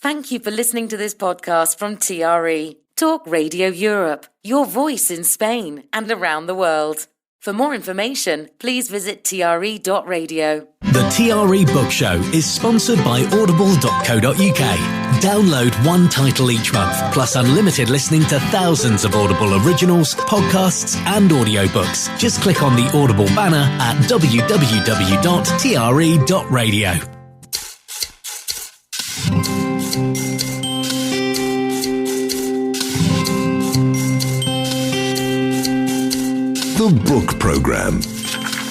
Thank you for listening to this podcast from TRE, Talk Radio Europe, your voice in Spain and around the world. For more information, please visit TRE.radio. The TRE Book Show is sponsored by audible.co.uk. Download one title each month, plus unlimited listening to thousands of Audible originals, podcasts and audiobooks. Just click on the Audible banner at www.tre.radio. The Book Programme,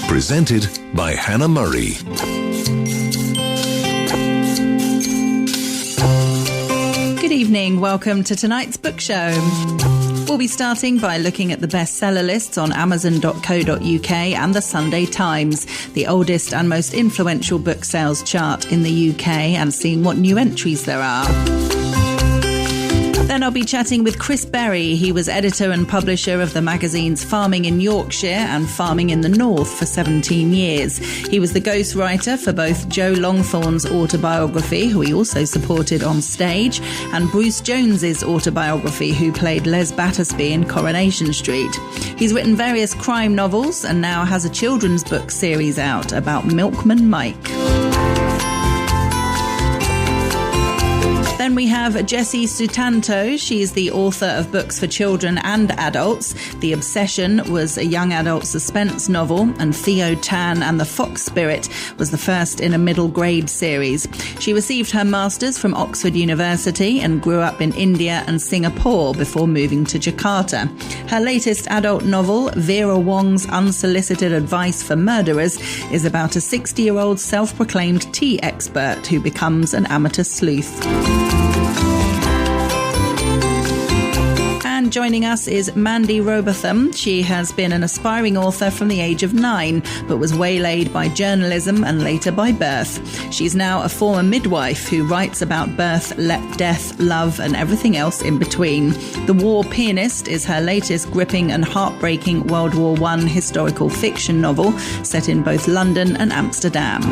presented by Hannah Murray. Good evening, welcome to tonight's book show. We'll be starting by looking at the bestseller lists on Amazon.co.uk and the Sunday Times, the oldest and most influential book sales chart in the UK, and seeing what new entries there are. Then I'll be chatting with Chris Berry. He was editor and publisher of the magazines Farming in Yorkshire and Farming in the North for 17 years. He was the ghostwriter for both Joe Longthorne's autobiography, who he also supported on stage, and Bruce Jones's autobiography, who played Les Battersby in Coronation Street. He's written various crime novels and now has a children's book series out about Milkman Mike. Then we have Jessie Sutanto. She's the author of books for children and adults. The Obsession was a young adult suspense novel, and Theo Tan and the Fox Spirit was the first in a middle grade series. She received her master's from Oxford University and grew up in India and Singapore before moving to Jakarta. Her latest adult novel, Vera Wong's Unsolicited Advice for Murderers, is about a 60-year-old self-proclaimed tea expert who becomes an amateur sleuth. And joining us is Mandy Robotham. She has been an aspiring author from the age of 9, but was waylaid by journalism and later by birth. She's now a former midwife who writes about birth, death, love, and everything else in between. The War Pianist is her latest gripping and heartbreaking World War I historical fiction novel set in both London and Amsterdam.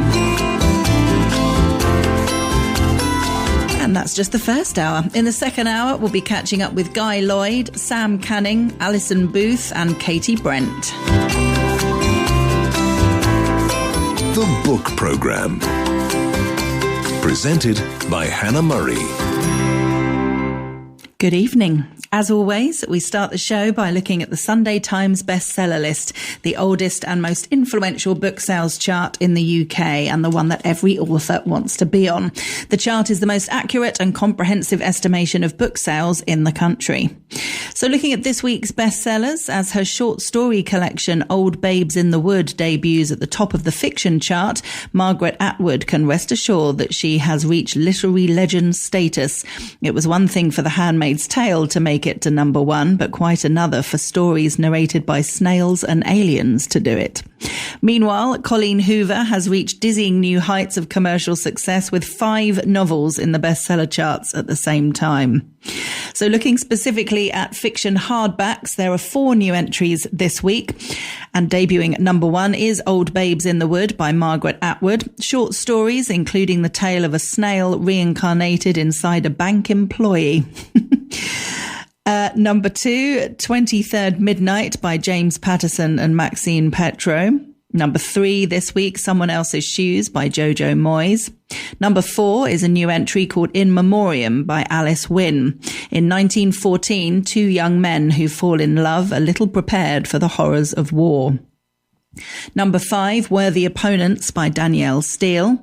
And that's just the first hour. In the second hour, we'll be catching up with Guy Lloyd, Sam Canning, Alison Booth and Katie Brent. The Book Programme, presented by Hannah Murray. Good evening. As always, we start the show by looking at the Sunday Times bestseller list, the oldest and most influential book sales chart in the UK, and the one that every author wants to be on. The chart is the most accurate and comprehensive estimation of book sales in the country. So looking at this week's bestsellers, as her short story collection Old Babes in the Wood debuts at the top of the fiction chart, Margaret Atwood can rest assured that she has reached literary legend status. It was one thing for The Handmaid's Tale to make it to number 1, but quite another for stories narrated by snails and aliens to do it. Meanwhile, Colleen Hoover has reached dizzying new heights of commercial success with 5 novels in the bestseller charts at the same time. So looking specifically at fiction hardbacks, there are 4 new entries this week, and debuting at number 1 is Old Babes in the Wood by Margaret Atwood. Short stories including the tale of a snail reincarnated inside a bank employee. Number 2, 23rd Midnight by James Patterson and Maxine Petro. Number 3 this week, Someone Else's Shoes by Jojo Moyes. Number 4 is a new entry called In Memoriam by Alice Wynne. In 1914, 2 young men who fall in love are little prepared for the horrors of war. Number 5, Worthy Opponents by Danielle Steele.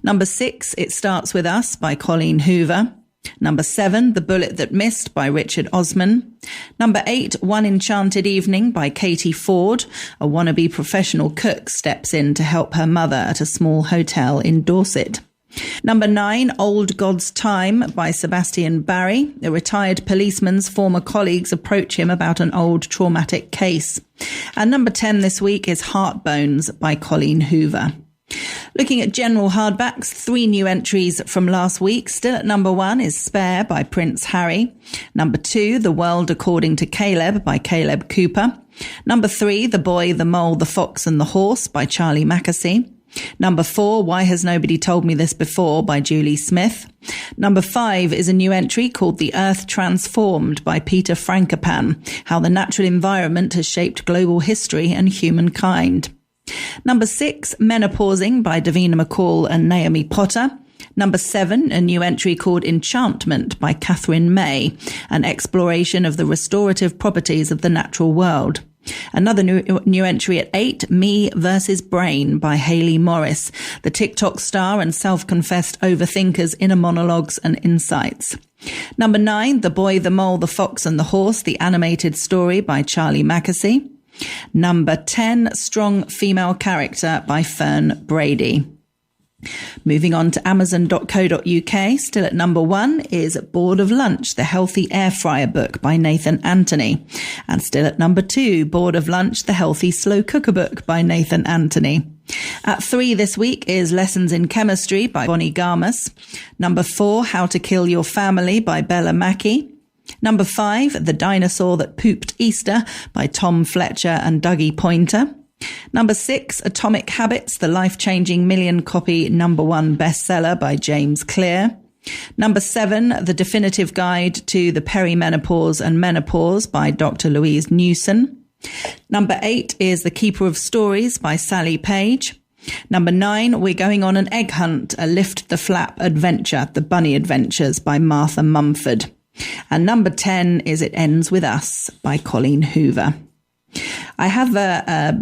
Number 6, It Starts With Us by Colleen Hoover. Number 7, The Bullet That Missed by Richard Osman. Number 8, One Enchanted Evening by Katie Ford. A wannabe professional cook steps in to help her mother at a small hotel in Dorset. Number 9, Old God's Time by Sebastian Barry. A retired policeman's former colleagues approach him about an old traumatic case. And number 10 this week is Heartbones by Colleen Hoover. Looking at general hardbacks, 3 new entries from last week. Still at number 1 is Spare by Prince Harry. Number 2, The World According to Caleb by Caleb Cooper. Number 3, The Boy, the Mole, the Fox and the Horse by Charlie Mackesy. Number 4, Why Has Nobody Told Me This Before by Julie Smith. Number 5 is a new entry called The Earth Transformed by Peter Frankopan, How the Natural Environment Has Shaped Global History and Humankind. Number 6, Menopausing by Davina McCall and Naomi Potter. Number 7, a new entry called Enchantment by Catherine May, an exploration of the restorative properties of the natural world. Another new entry at 8, Me versus Brain by Hayley Morris, the TikTok star and self-confessed overthinker's inner monologues and insights. Number 9, The Boy, the Mole, the Fox and the Horse, the animated story by Charlie Mackesy. Number 10, Strong Female Character by Fern Brady. Moving on to Amazon.co.uk, still at number 1 is Bored of Lunch, the Healthy Air Fryer book by Nathan Anthony. And still at number 2, Bored of Lunch, the Healthy Slow Cooker book by Nathan Anthony. At 3 this week is Lessons in Chemistry by Bonnie Garmus. Number 4, How to Kill Your Family by Bella Mackey. Number 5, The Dinosaur That Pooped Easter by Tom Fletcher and Dougie Pointer. Number 6, Atomic Habits, the life-changing million-copy number 1 bestseller by James Clear. Number 7, The Definitive Guide to the Perimenopause and Menopause by Dr. Louise Newson. Number 8 is The Keeper of Stories by Sally Page. Number 9, We're Going on an Egg Hunt, a Lift the Flap Adventure, The Bunny Adventures by Martha Mumford. And number 10 is It Ends With Us by Colleen Hoover. I have a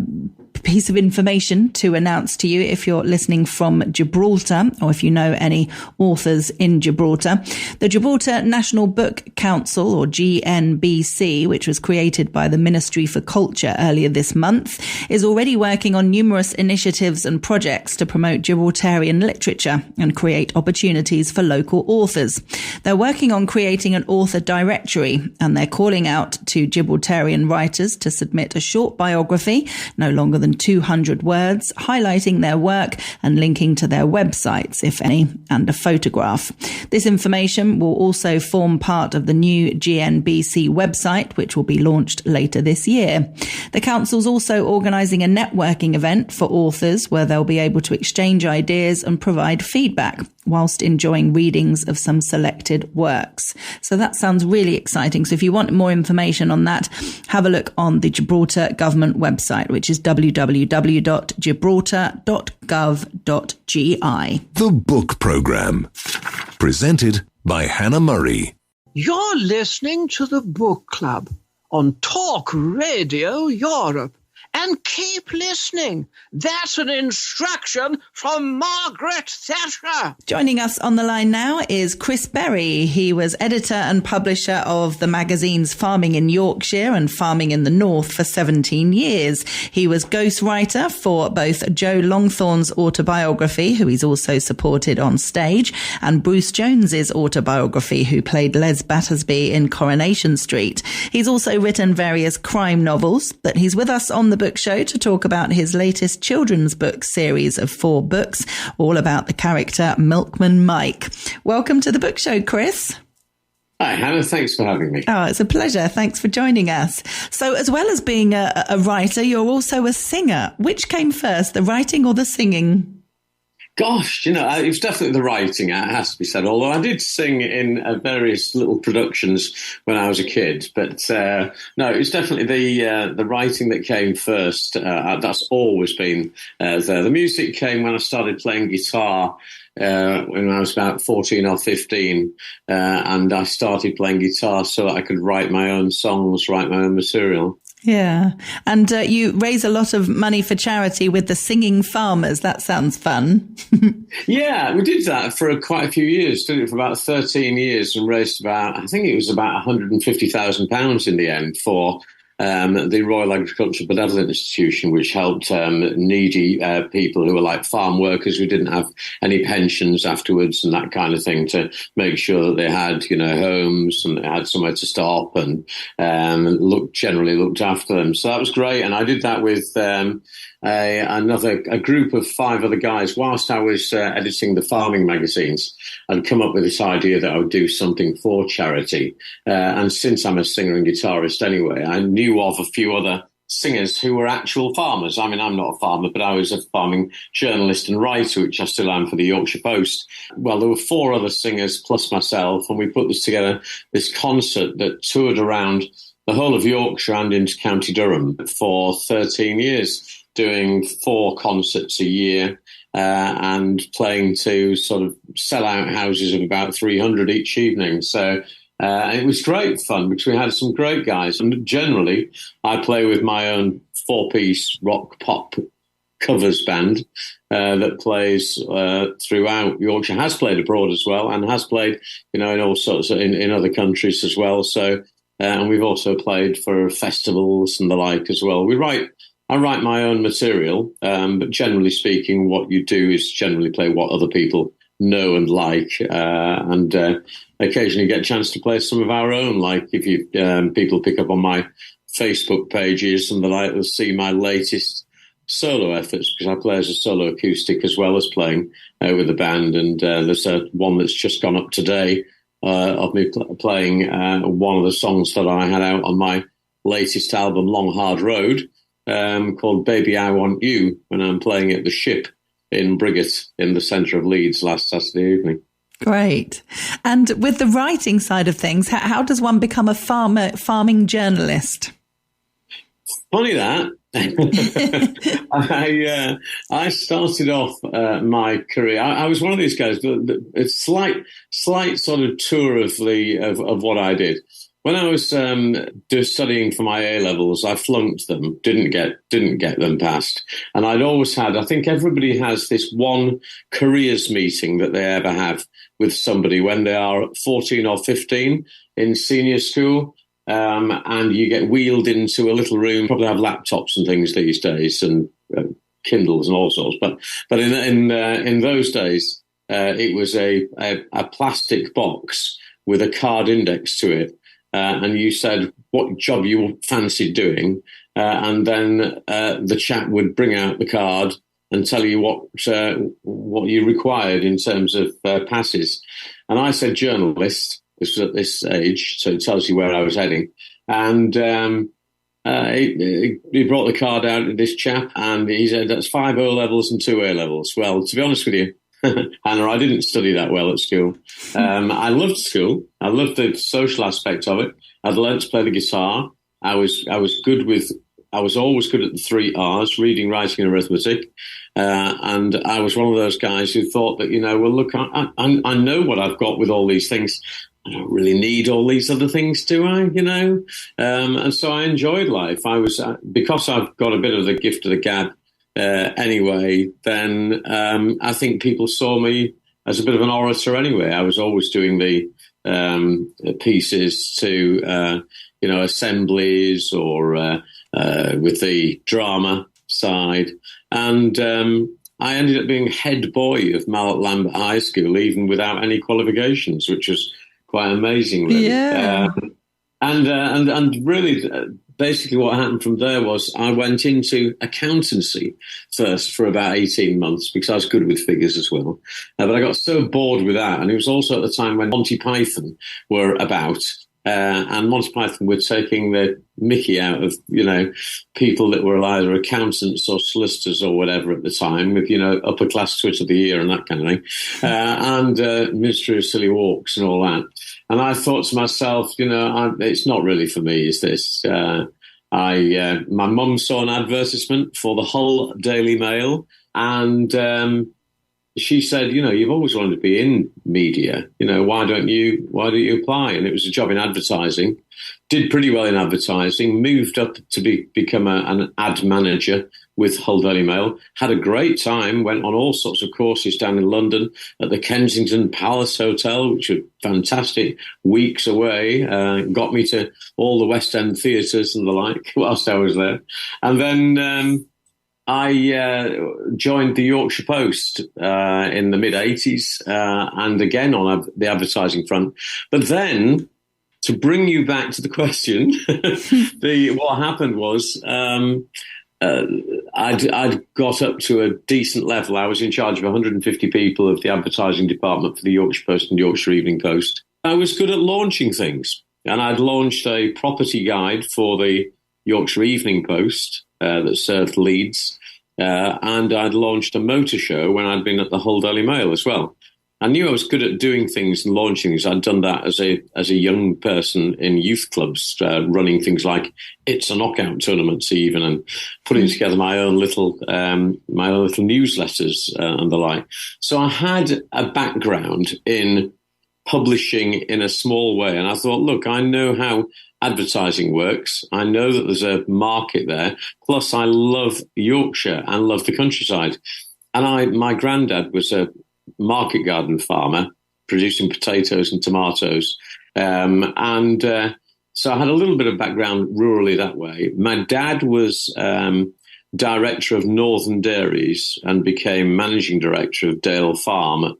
piece of information to announce to you if you're listening from Gibraltar or if you know any authors in Gibraltar. The Gibraltar National Book Council, or GNBC, which was created by the Ministry for Culture earlier this month, is already working on numerous initiatives and projects to promote Gibraltarian literature and create opportunities for local authors. They're working on creating an author directory, and they're calling out to Gibraltarian writers to submit a short biography, no longer than 200 words, highlighting their work and linking to their websites, if any, and a photograph. This information will also form part of the new GNBC website, which will be launched later this year. The council's also organising a networking event for authors where they'll be able to exchange ideas and provide feedback whilst enjoying readings of some selected works. So that sounds really exciting. So if you want more information on that, have a look on the Gibraltar government website, which is www.gibraltar.gov.gi. The Book Programme. Presented by Hannah Murray. You're listening to the Book Club on Talk Radio Europe. And keep listening. That's an instruction from Margaret Thatcher. Joining us on the line now is Chris Berry. He was editor and publisher of the magazines Farming in Yorkshire and Farming in the North for 17 years. He was ghostwriter for both Joe Longthorne's autobiography, who he's also supported on stage, and Bruce Jones's autobiography, who played Les Battersby in Coronation Street. He's also written various crime novels, but he's with us on the book show to talk about his latest children's book series of 4 books, all about the character Milkman Mike. Welcome to the book show, Chris. Hi, Hannah. Thanks for having me. Oh, it's a pleasure. Thanks for joining us. So as well as being a writer, you're also a singer. Which came first, the writing or the singing? Gosh, it was definitely the writing, it has to be said, although I did sing in various little productions when I was a kid. But no, it was definitely the writing that came first. That's always been there. The music came when I started playing guitar when I was about 14 or 15, and I started playing guitar so that I could write my own songs, write my own material. Yeah. And you raise a lot of money for charity with the Singing Farmers. That sounds fun. Yeah, we did that for quite a few years. Did it for about 13 years and raised I think it was about £150,000 in the end for the Royal Agricultural Benevolent Institution, which helped needy people who were like farm workers who didn't have any pensions afterwards and that kind of thing, to make sure that they had, homes and they had somewhere to stop and generally looked after them. So that was great. And I did that with a group of 5 other guys whilst I was editing the farming magazines. I'd come up with this idea that I would do something for charity. And since I'm a singer and guitarist anyway, I knew of a few other singers who were actual farmers. I mean, I'm not a farmer, but I was a farming journalist and writer, which I still am for the Yorkshire Post. Well, there were 4 other singers plus myself, and we put this together, this concert that toured around the whole of Yorkshire and into County Durham for 13 years, doing 4 concerts a year and playing to sort of sell-out houses of about 300 each evening. So it was great fun because we had some great guys. And generally, I play with my own 4-piece rock pop covers band that plays throughout Yorkshire, has played abroad as well, and has played, in all sorts in other countries as well. So, and we've also played for festivals and the like as well. I write my own material, but generally speaking, what you do is generally play what other people know and like, and occasionally get a chance to play some of our own. Like if you people pick up on my Facebook pages and the like, they'll see my latest solo efforts, because I play as a solo acoustic as well as playing with the band. And there's one that's just gone up today of me playing one of the songs that I had out on my latest album, Long Hard Road, called Baby I Want You, when I'm playing at the Ship in Briggate in the centre of Leeds last Saturday evening. Great. And with the writing side of things, how does one become a farming journalist? Funny that. I started off my career. I was one of these guys. A slight sort of tour of what I did. When I was studying for my A levels, I flunked them. Didn't get them passed. And I'd always had. I think everybody has this one careers meeting that they ever have with somebody when they are 14 or 15 in senior school. And you get wheeled into a little room, probably have laptops and things these days, and Kindles and all sorts. But in those days, it was a plastic box with a card index to it, and you said what job you fancied doing, and then the chap would bring out the card and tell you what you required in terms of passes. And I said journalist. This was at this age, so it tells you where I was heading. And he brought the card out to this chap, and he said, that's 5 O levels and 2 A levels. Well, to be honest with you, Hannah, I didn't study that well at school. I loved school. I loved the social aspect of it. I'd learned to play the guitar. I was always good at the 3 R's, reading, writing, and arithmetic. And I was one of those guys who thought that, well, look, I know what I've got with all these things. I don't really need all these other things, do I? And so I enjoyed life. I was because I've got a bit of the gift of the gab anyway. Then I think people saw me as a bit of an orator anyway. I was always doing the pieces to assemblies or with the drama side, and I ended up being head boy of Mallet Lambert High School, even without any qualifications, which was quite amazing, really. Yeah. And really, basically what happened from there was I went into accountancy first for about 18 months because I was good with figures as well. But I got so bored with that. And it was also at the time when Monty Python were about. And Monty Python were taking the mickey out of, people that were either accountants or solicitors or whatever at the time, with, upper class twit of the year and that kind of thing, and Ministry of Silly Walks and all that. And I thought to myself, it's not really for me, is this? My mum saw an advertisement for the Hull Daily Mail, and she said, you've always wanted to be in media. Why don't you apply? And it was a job in advertising. Did pretty well in advertising. Moved up to become an ad manager with Hull Daily Mail. Had a great time. Went on all sorts of courses down in London at the Kensington Palace Hotel, which were fantastic. Weeks away. Got me to all the West End theatres and the like whilst I was there. And then I joined the Yorkshire Post in the mid-'80s, and again on the advertising front. But then, to bring you back to the question, what happened was I'd got up to a decent level. I was in charge of 150 people of the advertising department for the Yorkshire Post and Yorkshire Evening Post. I was good at launching things, and I'd launched a property guide for the Yorkshire Evening Post that served Leeds. And I'd launched a motor show when I'd been at the Hull Daily Mail as well. I knew I was good at doing things and launching things. I'd done that as a young person in youth clubs, running things like It's a Knockout tournaments even, and putting together my own little newsletters and the like. So I had a background in publishing in a small way, and I thought, look, I know how advertising works. I know that there's a market there. Plus, I love Yorkshire and love the countryside. And my granddad was a market garden farmer producing potatoes and tomatoes. So I had a little bit of background rurally that way. My dad was director of Northern Dairies and became managing director of Dale Farm,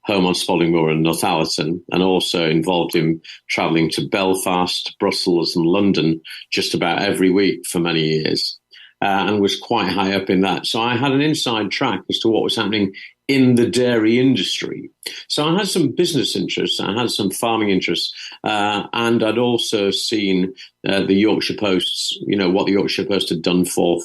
home on Spalding Moor and Northallerton, and also involved in travelling to Belfast, Brussels and London just about every week for many years, and was quite high up in that. So I had an inside track as to what was happening in the dairy industry. So I had some business interests, I had some farming interests, and I'd also seen the Yorkshire Post's, what the Yorkshire Post had done for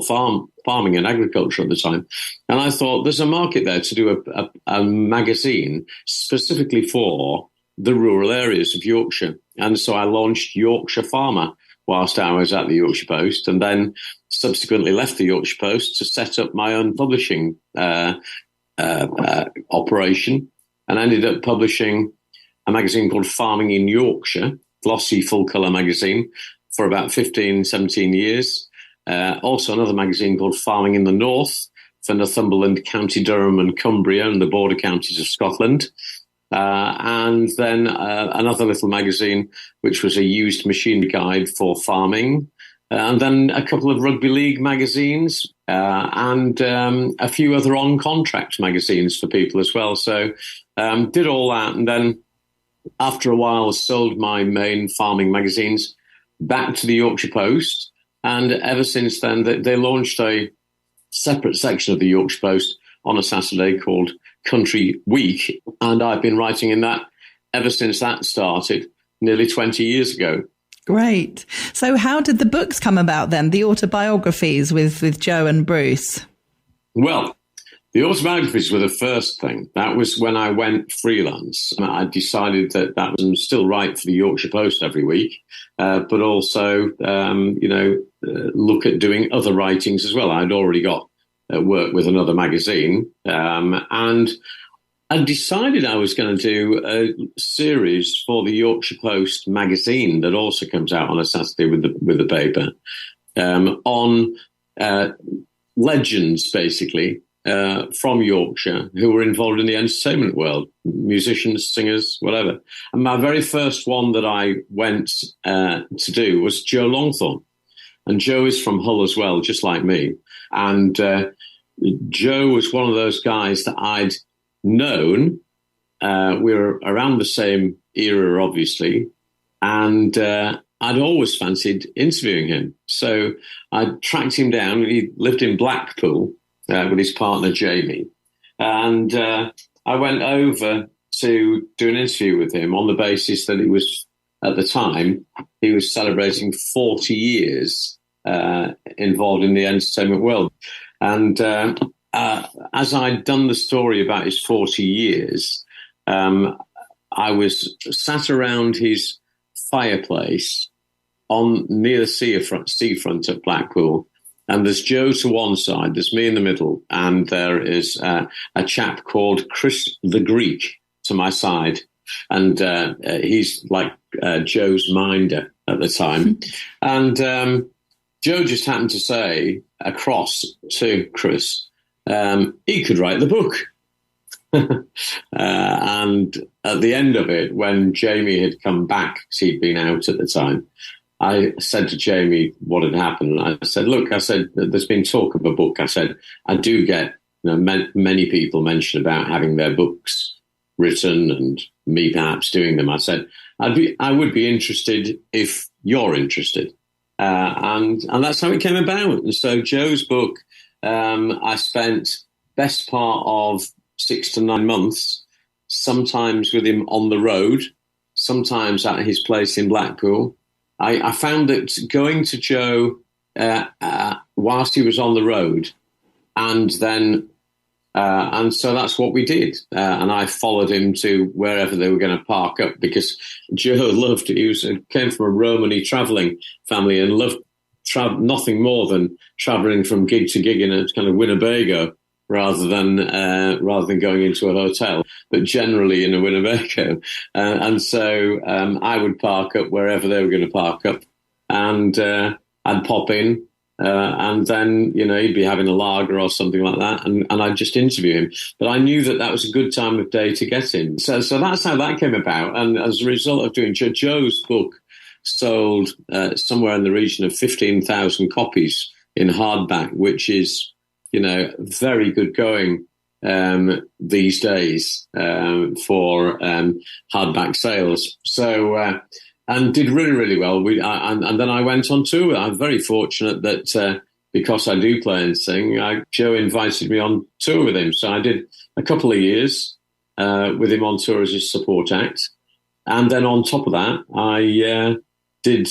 farming and agriculture at the time. And I thought there's a market there to do a magazine specifically for the rural areas of Yorkshire. And so I launched Yorkshire Farmer whilst I was at the Yorkshire Post, and then subsequently left the Yorkshire Post to set up my own publishing operation, and ended up publishing a magazine called Farming in Yorkshire, glossy full colour magazine, for about 15, 17 years. Also another magazine called Farming in the North for Northumberland, County Durham and Cumbria and the border counties of Scotland. And then another little magazine, which was a used machine guide for farming. And then a couple of rugby league magazines, and a few other on-contract magazines for people as well. So did all that, and then after a while sold my main farming magazines back to the Yorkshire Post. And ever since then, they launched a separate section of the Yorkshire Post on a Saturday called Country Week. And I've been writing in that ever since that started nearly 20 years ago. Great. So how did the books come about then, the autobiographies with Joe and Bruce? Well, the autobiographies were the first thing. That was when I went freelance. I decided that was still write for the Yorkshire Post every week, but also, look at doing other writings as well. I'd already got work with another magazine, and I decided I was going to do a series for the Yorkshire Post magazine that also comes out on a Saturday with the paper, on legends, basically, from Yorkshire who were involved in the entertainment world, musicians, singers, whatever. And my very first one that I went to do was Joe Longthorne. And Joe is from Hull as well, just like me. And Joe was one of those guys that I'd known. We were around the same era, obviously, and I'd always fancied interviewing him. So I tracked him down. He lived in Blackpool with his partner, Jamie. And I went over to do an interview with him on the basis that it was, at the time, he was celebrating 40 years involved in the entertainment world. And as I'd done the story about his 40 years, I was sat around his fireplace near the seafront at Blackpool. And there's Joe to one side, there's me in the middle, and there is a chap called Chris the Greek to my side. And he's like Joe's minder at the time. And Joe just happened to say across to Chris, he could write the book. And at the end of it, when Jamie had come back, because he'd been out at the time, I said to Jamie what had happened. I said, look, there's been talk of a book. I said, I do get many people mention about having their books written and me perhaps doing them. I said, I would be interested if you're interested. And that's how it came about. And so Joe's book, I spent best part of 6 to 9 months, sometimes with him on the road, sometimes at his place in Blackpool, I found that going to Joe whilst he was on the road, and so that's what we did. And I followed him to wherever they were going to park up, because Joe came from a Romany travelling family and loved nothing more than travelling from gig to gig in a kind of Winnebago, rather than going into a hotel, but generally in a Winnebago. And so I would park up wherever they were going to park up, and I'd pop in, and then, he'd be having a lager or something like that, and I'd just interview him. But I knew that was a good time of day to get him. So that's how that came about. And as a result of doing Joe's book, sold somewhere in the region of 15,000 copies in hardback, which is, very good going these days for hardback sales. So, and did really, really well. And then I went on tour. I'm very fortunate that because I do play and sing, Joe invited me on tour with him. So I did a couple of years with him on tour as his support act. And then on top of that, I did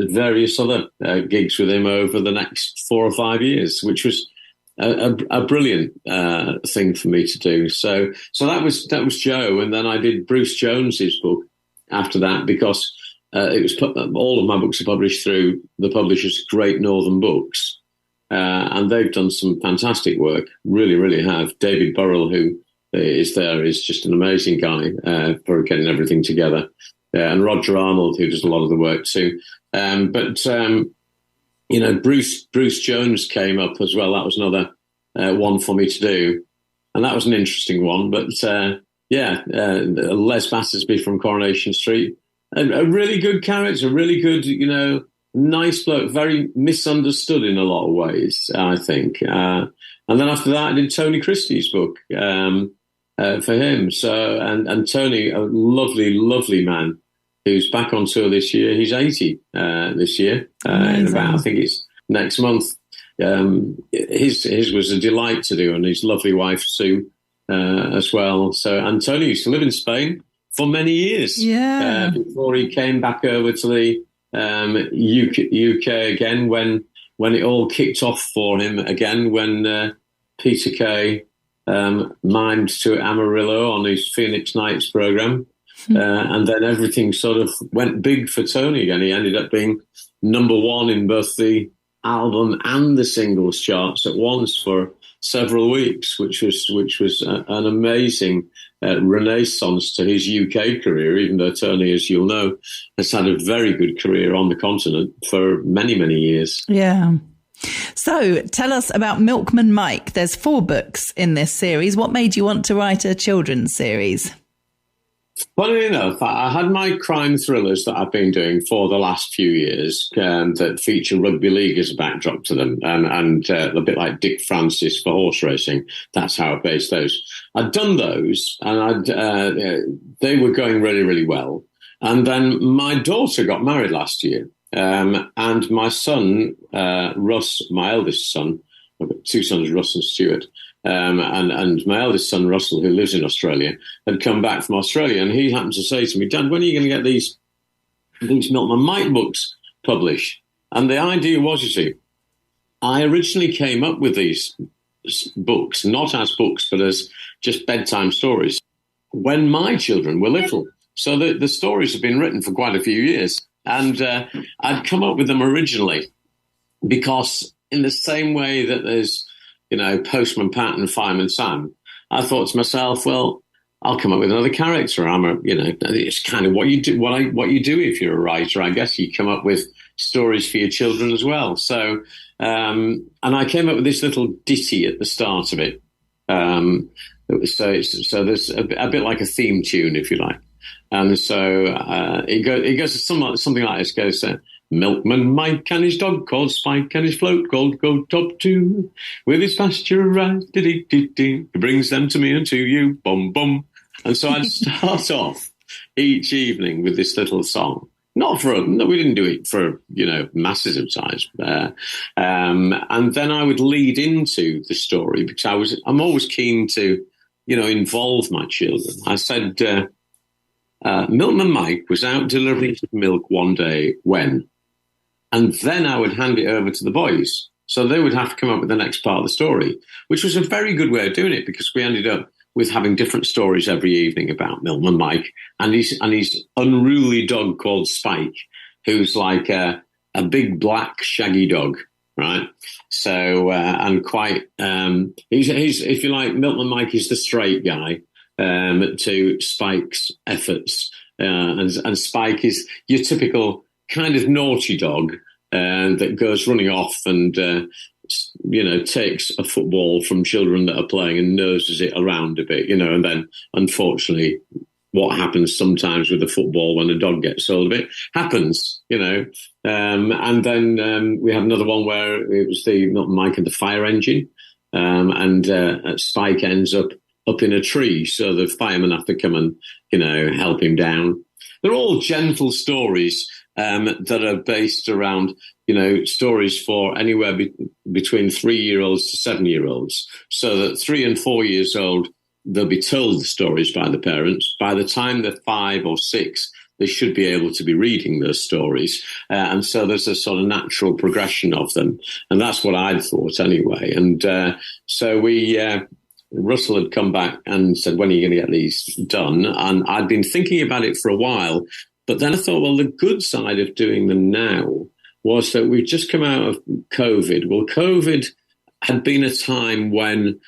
various other gigs with him over the next 4 or 5 years, which was a brilliant thing for me to do. So that was Joe. And then I did Bruce Jones's book after that, because it was all of my books are published through the publishers Great Northern Books, and they've done some fantastic work. Really, really have. David Burrell, who is there, is just an amazing guy for getting everything together, and Roger Arnold, who does a lot of the work too. Bruce Jones came up as well. That was another one for me to do, and that was an interesting one. But Les Battersby from Coronation Street. A really good character, really good, nice bloke, very misunderstood in a lot of ways, I think. And then after that, I did Tony Christie's book for him. So, and Tony, a lovely, lovely man who's back on tour this year. He's 80 this year, in about, I think it's next month. His was a delight to do, and his lovely wife, Sue, as well. So, and Tony used to live in Spain for many years, before he came back over to the UK again, when it all kicked off for him again, when Peter Kay mimed to Amarillo on his Phoenix Nights programme, and then everything sort of went big for Tony again. He ended up being #1 in both the album and the singles charts at once for several weeks, which was an amazing renaissance to his UK career, even though Tony, as you'll know, has had a very good career on the continent for many, many years. Yeah. So tell us about Milkman Mike. There's 4 books in this series. What made you want to write a children's series? Funnily enough, I had my crime thrillers that I've been doing for the last few years that feature rugby league as a backdrop to them, and a bit like Dick Francis for horse racing. That's how I based those. I'd done those, and they were going really, really well. And then my daughter got married last year, and my son, Russ, my eldest son, I've got 2 sons, Russ and Stuart, and my eldest son, Russell, who lives in Australia, had come back from Australia, and he happened to say to me, "Dad, when are you going to get these Milkman Mike books published?" And the idea was, you see, I originally came up with these books, not as books, but as just bedtime stories, when my children were little. So the stories have been written for quite a few years. And I'd come up with them originally because in the same way that there's, Postman Pat and Fireman Sam, I thought to myself, well, I'll come up with another character. It's kind of what you do, what you do if you're a writer. I guess you come up with stories for your children as well. So, and I came up with this little ditty at the start of it. So there's a bit like a theme tune, if you like. And so it goes to something like this. It goes, Milkman Mike and his dog called Spike and his float called Go Top 2. With his pasteurized, he brings them to me and to you, bum bum. And so I'd start off each evening with this little song. We didn't do it for, masses of times. And then I would lead into the story because I'm always keen to, involve my children. I said, Milkman Mike was out delivering milk one day and then I would hand it over to the boys. So they would have to come up with the next part of the story, which was a very good way of doing it because we ended up with having different stories every evening about Milkman Mike and his unruly dog called Spike, who's like a big black shaggy dog, right? So and quite he's if you like, Milkman Mike is the straight guy to Spike's efforts, and Spike is your typical kind of naughty dog that goes running off and takes a football from children that are playing and noses it around a bit, and then unfortunately what happens sometimes with the football when a dog gets hold of it happens, and then we had another one where it was the Milton Mike and the fire engine, and Spike ends up in a tree, so the firemen have to come and help him down. They're all gentle stories that are based around stories for anywhere between 3-year-olds to 7-year-olds, so that 3 and 4 years old they'll be told the stories by the parents. By the time they're 5 or 6, they should be able to be reading those stories. And so there's a sort of natural progression of them. And that's what I thought anyway. And so Russell had come back and said, when are you going to get these done? And I'd been thinking about it for a while. But then I thought, well, the good side of doing them now was that we'd just come out of COVID. Well, COVID had been a time when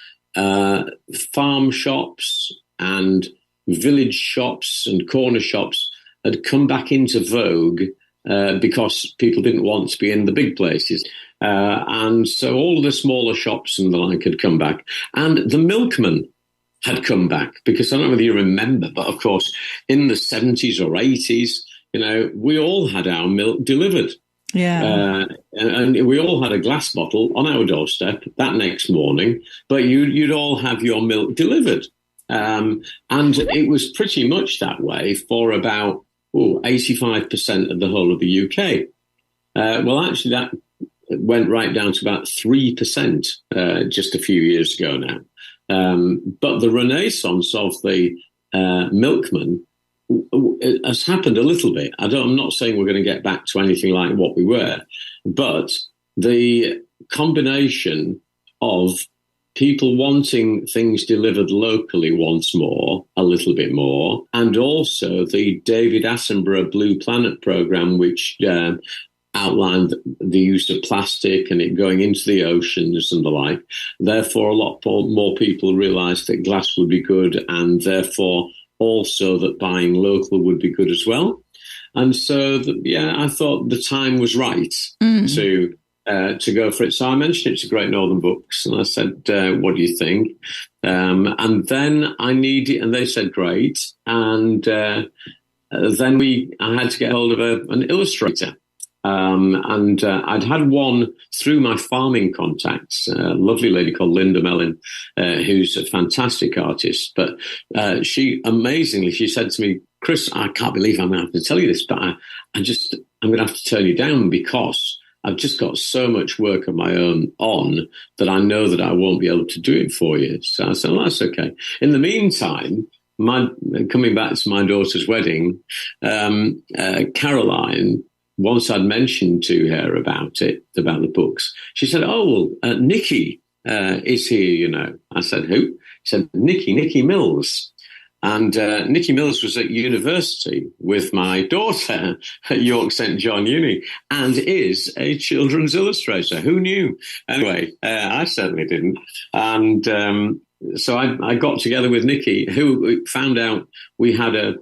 farm shops and village shops and corner shops had come back into vogue because people didn't want to be in the big places. And so all the smaller shops and the like had come back. And the milkman had come back because I don't know whether you remember, but of course, in the 70s or 80s, we all had our milk delivered. Yeah. And we all had a glass bottle on our doorstep that next morning, but you'd all have your milk delivered. And it was pretty much that way for about 85% of the whole of the UK. Well, actually, that went right down to about 3% just a few years ago now. But the renaissance of the milkman has happened a little bit. I'm not saying we're going to get back to anything like what we were, but the combination of people wanting things delivered locally once more, a little bit more, and also the David Attenborough Blue Planet program, which outlined the use of plastic and it going into the oceans and the like. Therefore, a lot more people realised that glass would be good, and therefore also that buying local would be good as well. And so, I thought the time was right to go for it. So I mentioned it to Great Northern Books, and I said, what do you think? And then I needed, and they said, great. And then I had to get hold of an illustrator. And I'd had one through my farming contacts, a lovely lady called Linda Mellin, who's a fantastic artist. But she said to me, Chris, I can't believe I'm going to have to tell you this, but I'm going to have to turn you down because I've just got so much work of my own on that I know that I won't be able to do it for you. So I said, well, that's okay. In the meantime, coming back to my daughter's wedding, Caroline, once I'd mentioned to her about the books, she said, oh, well, Nikki is here, I said, who? She said, Nikki Mills. And Nikki Mills was at university with my daughter at York St John Uni and is a children's illustrator. Who knew? Anyway, I certainly didn't. And so I got together with Nikki, who found out we had a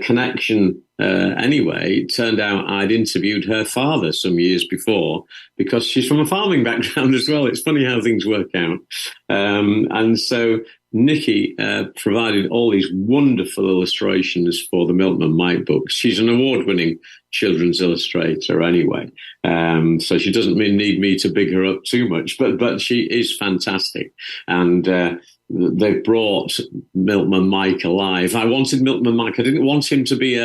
connection anyway. It turned out I'd interviewed her father some years before because she's from a farming background as well. It's funny how things work out. And so Nikki provided all these wonderful illustrations for the Milkman Mike books. She's an award-winning children's illustrator anyway, so she doesn't need me to big her up too much, but she is fantastic. And they brought Milkman Mike alive. I wanted Milkman Mike. I didn't want him to be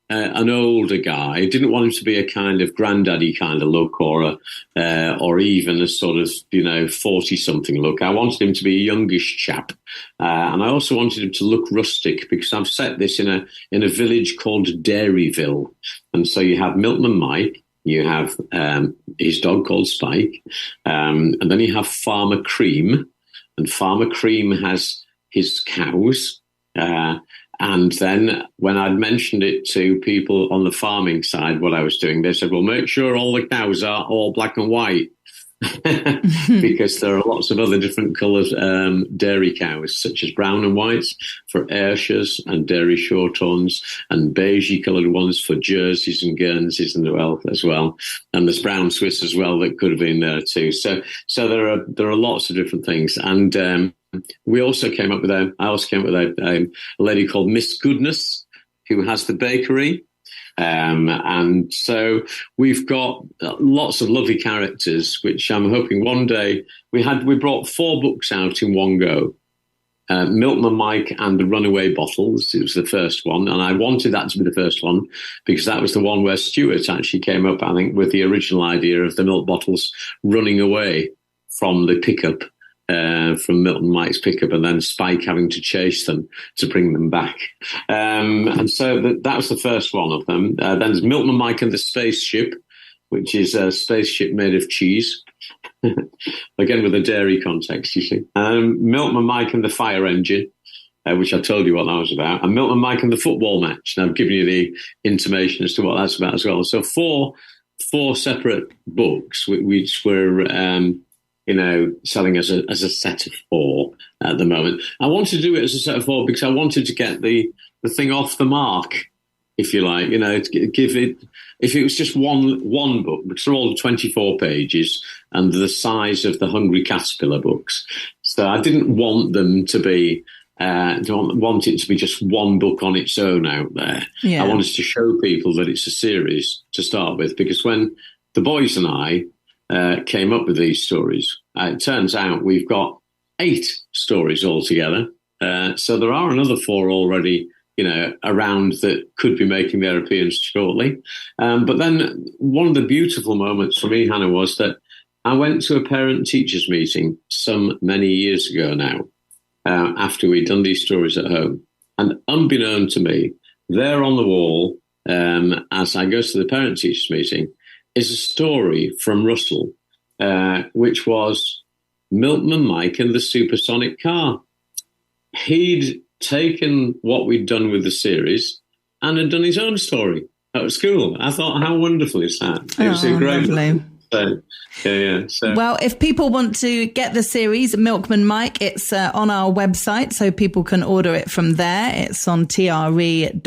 an older guy. Didn't want him to be a kind of granddaddy kind of look, or even a sort of 40-something look. I wanted him to be a youngish chap, and I also wanted him to look rustic, because I've set this in a village called Dairyville, and so you have Milkman Mike, you have his dog called Spike, and then you have Farmer Cream, and Farmer Cream has his cows. And then when I'd mentioned it to people on the farming side, what I was doing, they said, well, make sure all the cows are all black and white, because there are lots of other different coloured dairy cows, such as brown and whites for Ayrshires and dairy shorthorns, and beigey coloured ones for Jerseys and Guernseys as well. And there's brown Swiss as well that could have been there too. So there are lots of different things. And I also came up with a lady called Miss Goodness, who has the bakery. And so we've got lots of lovely characters, which I'm hoping one day we brought 4 books out in one go. Milkman Mike and the Runaway Bottles. It was the first one, and I wanted that to be the first one because that was the one where Stuart actually came up, I think, with the original idea of the milk bottles running away from the pickup. From Milton Mike's pickup, and then Spike having to chase them to bring them back. And so that was the first one of them. Then there's Milton Mike and the Spaceship, which is a spaceship made of cheese. Again, with a dairy context, you see. Milton Mike and the Fire Engine, which I told you what that was about. And Milton Mike and the Football Match. And I've given you the intimation as to what that's about as well. So four separate books, which were selling as a set of 4 at the moment. I wanted to do it as a set of 4 because I wanted to get the thing off the mark, if you like, give it, if it was just one book, because they're all 24 pages and the size of the Hungry Caterpillar books. So I didn't want them to be, don't want it to be just one book on its own out there. Yeah. I wanted to show people that it's a series to start with, because when the boys and I came up with these stories, it turns out we've got 8 stories altogether. So there are another 4 already, around that could be making their appearance shortly. But then one of the beautiful moments for me, Hannah, was that I went to a parent-teachers meeting some many years ago now, after we'd done these stories at home. And unbeknown to me, there on the wall, as I go to the parent-teachers meeting, is a story from Russell, which was Milkman Mike and the Supersonic Car. He'd taken what we'd done with the series and had done his own story at school. I thought, how wonderful is that? It was a great lovely. So, well, if people want to get the series Milkman Mike, it's on our website, so people can order it from there. It's on TRE.radio,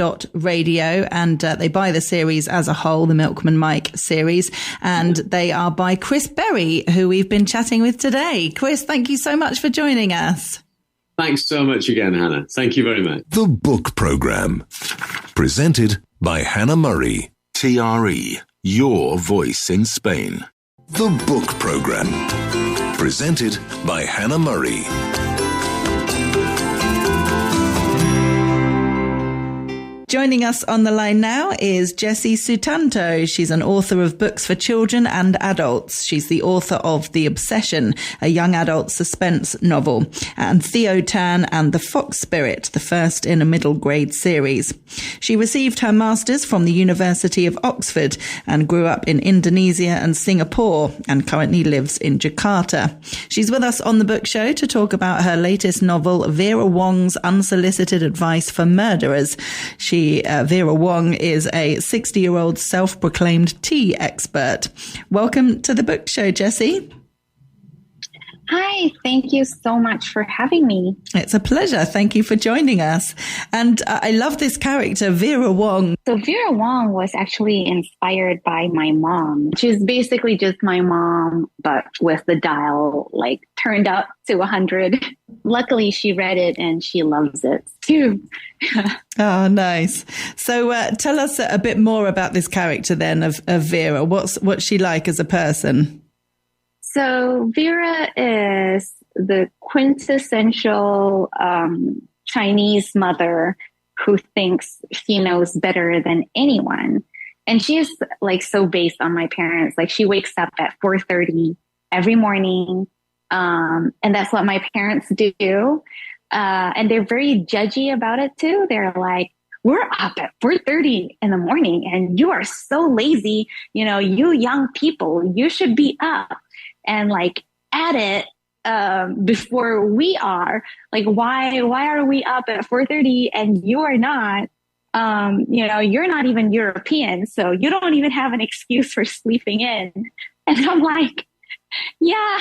and they buy the series as a whole, the Milkman Mike series, and they are by Chris Berry, who we've been chatting with today. Chris, thank you so much for joining us. Thanks so much again, Hannah. Thank you very much. The Book Programme, presented by Hannah Murray. TRE, your voice in Spain. The Book Programme, presented by Hannah Murray. Joining us on the line now is Jessie Sutanto. She's an author of books for children and adults. She's the author of The Obsession, a young adult suspense novel, and Theo Tan and The Fox Spirit, the first in a middle grade series. She received her master's from the University of Oxford and grew up in Indonesia and Singapore, and currently lives in Jakarta. She's with us on the book show to talk about her latest novel, Vera Wong's Unsolicited Advice for Murderers. Vera Wong is a 60-year-old self-proclaimed tea expert. Welcome to the book show, Jessie. Hi, thank you so much for having me. It's a pleasure. Thank you for joining us. And I love this character, Vera Wong. So Vera Wong was actually inspired by my mom. She's basically just my mom, but with the dial turned up to 100. Luckily, she read it and she loves it too. Oh, nice. So tell us a bit more about this character then of Vera. What's she like as a person? So Vera is the quintessential Chinese mother who thinks she knows better than anyone. And she is like so based on my parents. Like she wakes up at 4:30 every morning. And that's what my parents do. And they're very judgy about it too. They're like, we're up at 4:30 in the morning and you are so lazy. You know, you young people, you should be up and like at it before we are. Like, why are we up at 4:30 and you are not? You know, you're not even European, so you don't even have an excuse for sleeping in. And I'm like, yeah,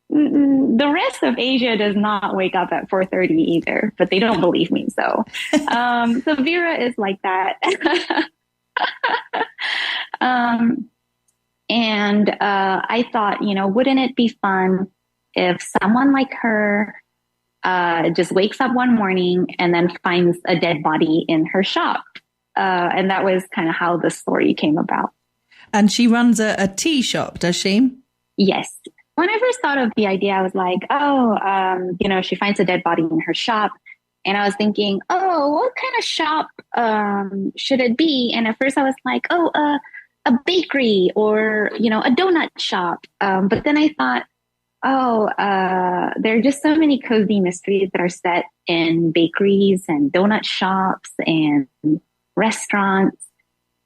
the rest of Asia does not wake up at 4:30 either, but they don't believe me. So Vera is like that. And I thought, you know, wouldn't it be fun if someone like her just wakes up one morning and then finds a dead body in her shop? And that was kind of how the story came about. And she runs a tea shop, does she? Yes. When I first thought of the idea, I was like, you know, she finds a dead body in her shop. And I was thinking, what kind of shop should it be? And at first I was like, a bakery or, you know, a donut shop. But then I thought, there are just so many cozy mysteries that are set in bakeries and donut shops and restaurants.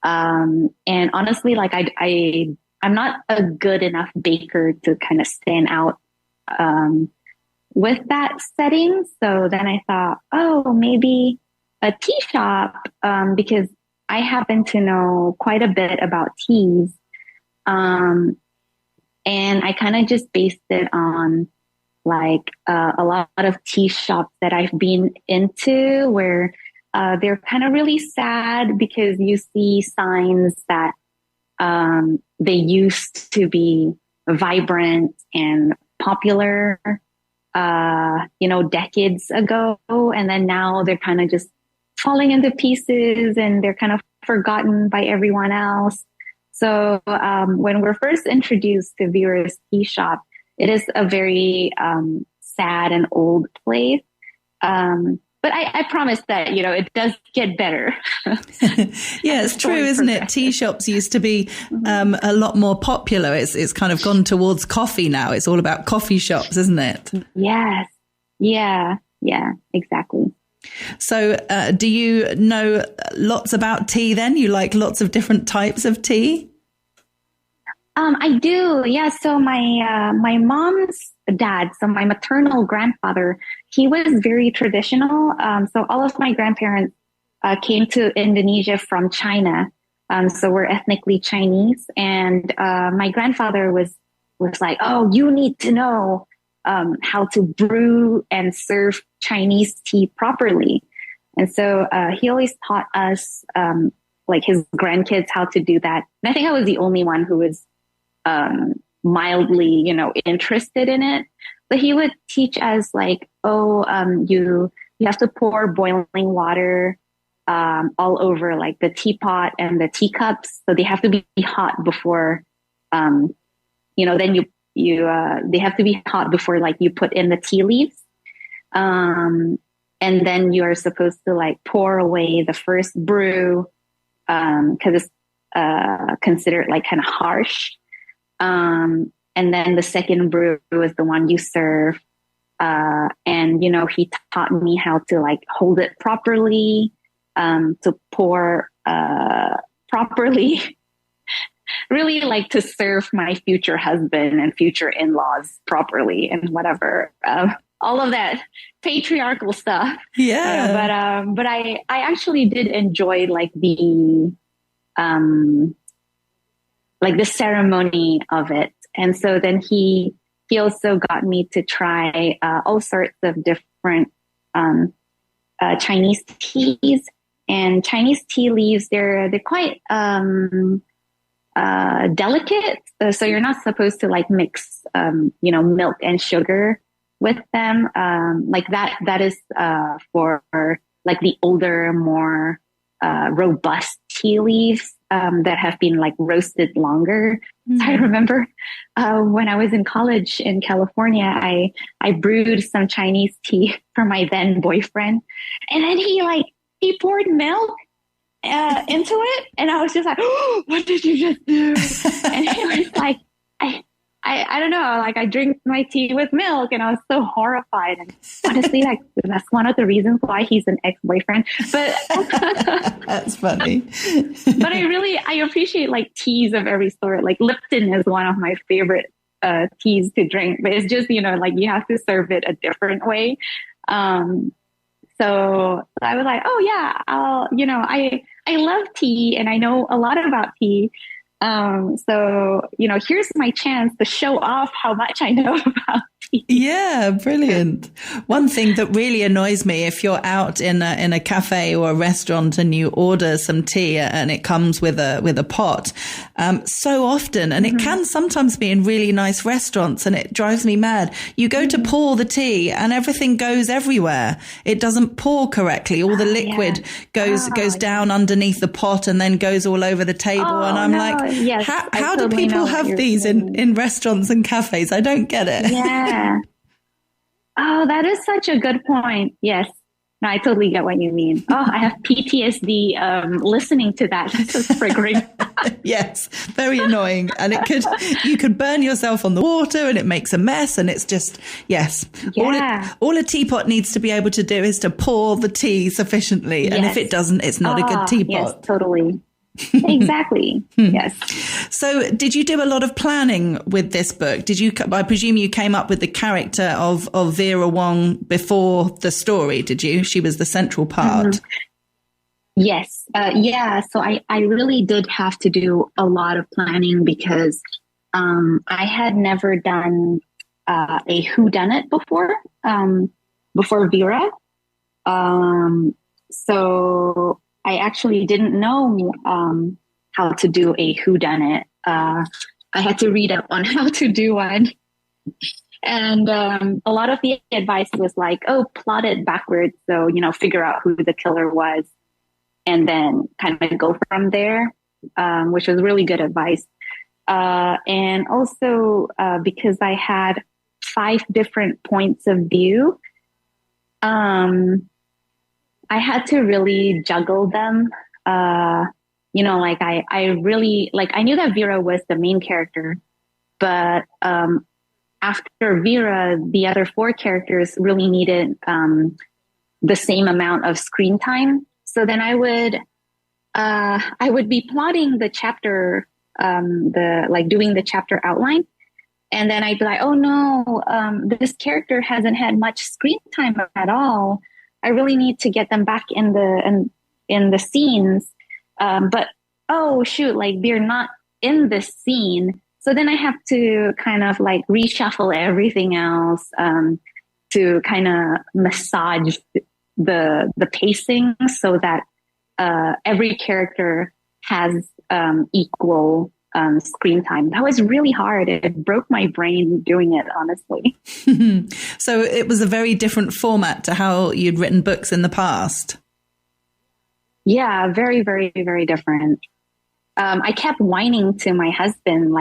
And honestly, like I'm not a good enough baker to kind of stand out with that setting. So then I thought, maybe a tea shop, because I happen to know quite a bit about teas. And I kind of just based it on like a lot of tea shops that I've been into where they're kind of really sad because you see signs that they used to be vibrant and popular, you know, decades ago. And then now they're kind of just falling into pieces and they're kind of forgotten by everyone else. So when we're first introduced to Vera's tea shop, it is a very sad and old place. But I promise that, you know, it does get better. Yeah, it's true, isn't it? Tea shops used to be a lot more popular. It's kind of gone towards coffee now. It's all about coffee shops, isn't it? Yes. Yeah, exactly. So do you know lots about tea then? You like lots of different types of tea? I do. Yeah. So my mom's dad, so my maternal grandfather, he was very traditional. So all of my grandparents came to Indonesia from China. So we're ethnically Chinese. And my grandfather was like, oh, you need to know how to brew and serve Chinese tea properly. And so he always taught us, like his grandkids, how to do that. And I think I was the only one who was mildly, you know, interested in it. But he would teach us like, you have to pour boiling water all over like the teapot and the teacups. So they have to be hot before, then they have to be hot before like you put in the tea leaves. And then you are supposed to like pour away the first brew, cause it's, considered like kind of harsh. And then the second brew is the one you serve. And, you know, he taught me how to like hold it properly, to pour, properly, really like to serve my future husband and future in-laws properly and whatever, all of that patriarchal stuff. Yeah. But I actually did enjoy like the ceremony of it. And so then he also got me to try all sorts of different Chinese teas. And Chinese tea leaves, they're quite delicate. So you're not supposed to like mix milk and sugar with them. Like that is for like the older, more robust tea leaves that have been like roasted longer. Mm-hmm. I remember when I was in college in California, I brewed some Chinese tea for my then boyfriend, and then he like he poured milk into it, and I was just like, oh, what did you just do? And he was like, I don't know, like I drink my tea with milk, and I was so horrified. And honestly, like that's one of the reasons why he's an ex-boyfriend. But that's funny. But I appreciate like teas of every sort. Like Lipton is one of my favorite teas to drink, but it's just, like you have to serve it a different way. So I was like, oh yeah, I love tea and I know a lot about tea. So, here's my chance to show off how much I know about tea. Yeah, brilliant. One thing that really annoys me, if you're out in a cafe or a restaurant and you order some tea and it comes with a pot, so often, and it can sometimes be in really nice restaurants, and it drives me mad. You go to pour the tea and everything goes everywhere. It doesn't pour correctly. All the liquid goes down underneath the pot and then goes all over the table. And I'm like, yes, how do people have these in restaurants and cafes? I don't get it. Yeah. Oh, that is such a good point. Yes. No, I totally get what you mean. Oh, I have PTSD listening to that. This is triggering. Yes, very annoying. And you could burn yourself on the water and it makes a mess. And it's just, yes. Yeah. All a teapot needs to be able to do is to pour the tea sufficiently. Yes. And if it doesn't, it's not a good teapot. Yes, totally. Exactly. Yes. So did you do a lot of planning with this book? I presume you came up with the character of Vera Wong before the story, did you? She was the central part. Yes. Yeah. So I really did have to do a lot of planning because I had never done a whodunit before Vera. So I actually didn't know how to do a whodunit. I had to read up on how to do one. And a lot of the advice was like, oh, plot it backwards. So, figure out who the killer was and then kind of go from there, which was really good advice. And also because I had 5 different points of view, I had to really juggle them. I really, I knew that Vera was the main character, but after Vera, the other 4 characters really needed the same amount of screen time. So then I would be plotting the chapter, doing the chapter outline. And then I'd be like, oh no, this character hasn't had much screen time at all. I really need to get them back in the scenes. But, oh, shoot, they're not in the scene. So then I have to kind of reshuffle everything else to kind of massage the pacing so that every character has equal screen time. That was really hard. It broke my brain doing it, honestly. So it was a very different format to how you'd written books in the past. Yeah, very, very, very different. I kept whining to my husband,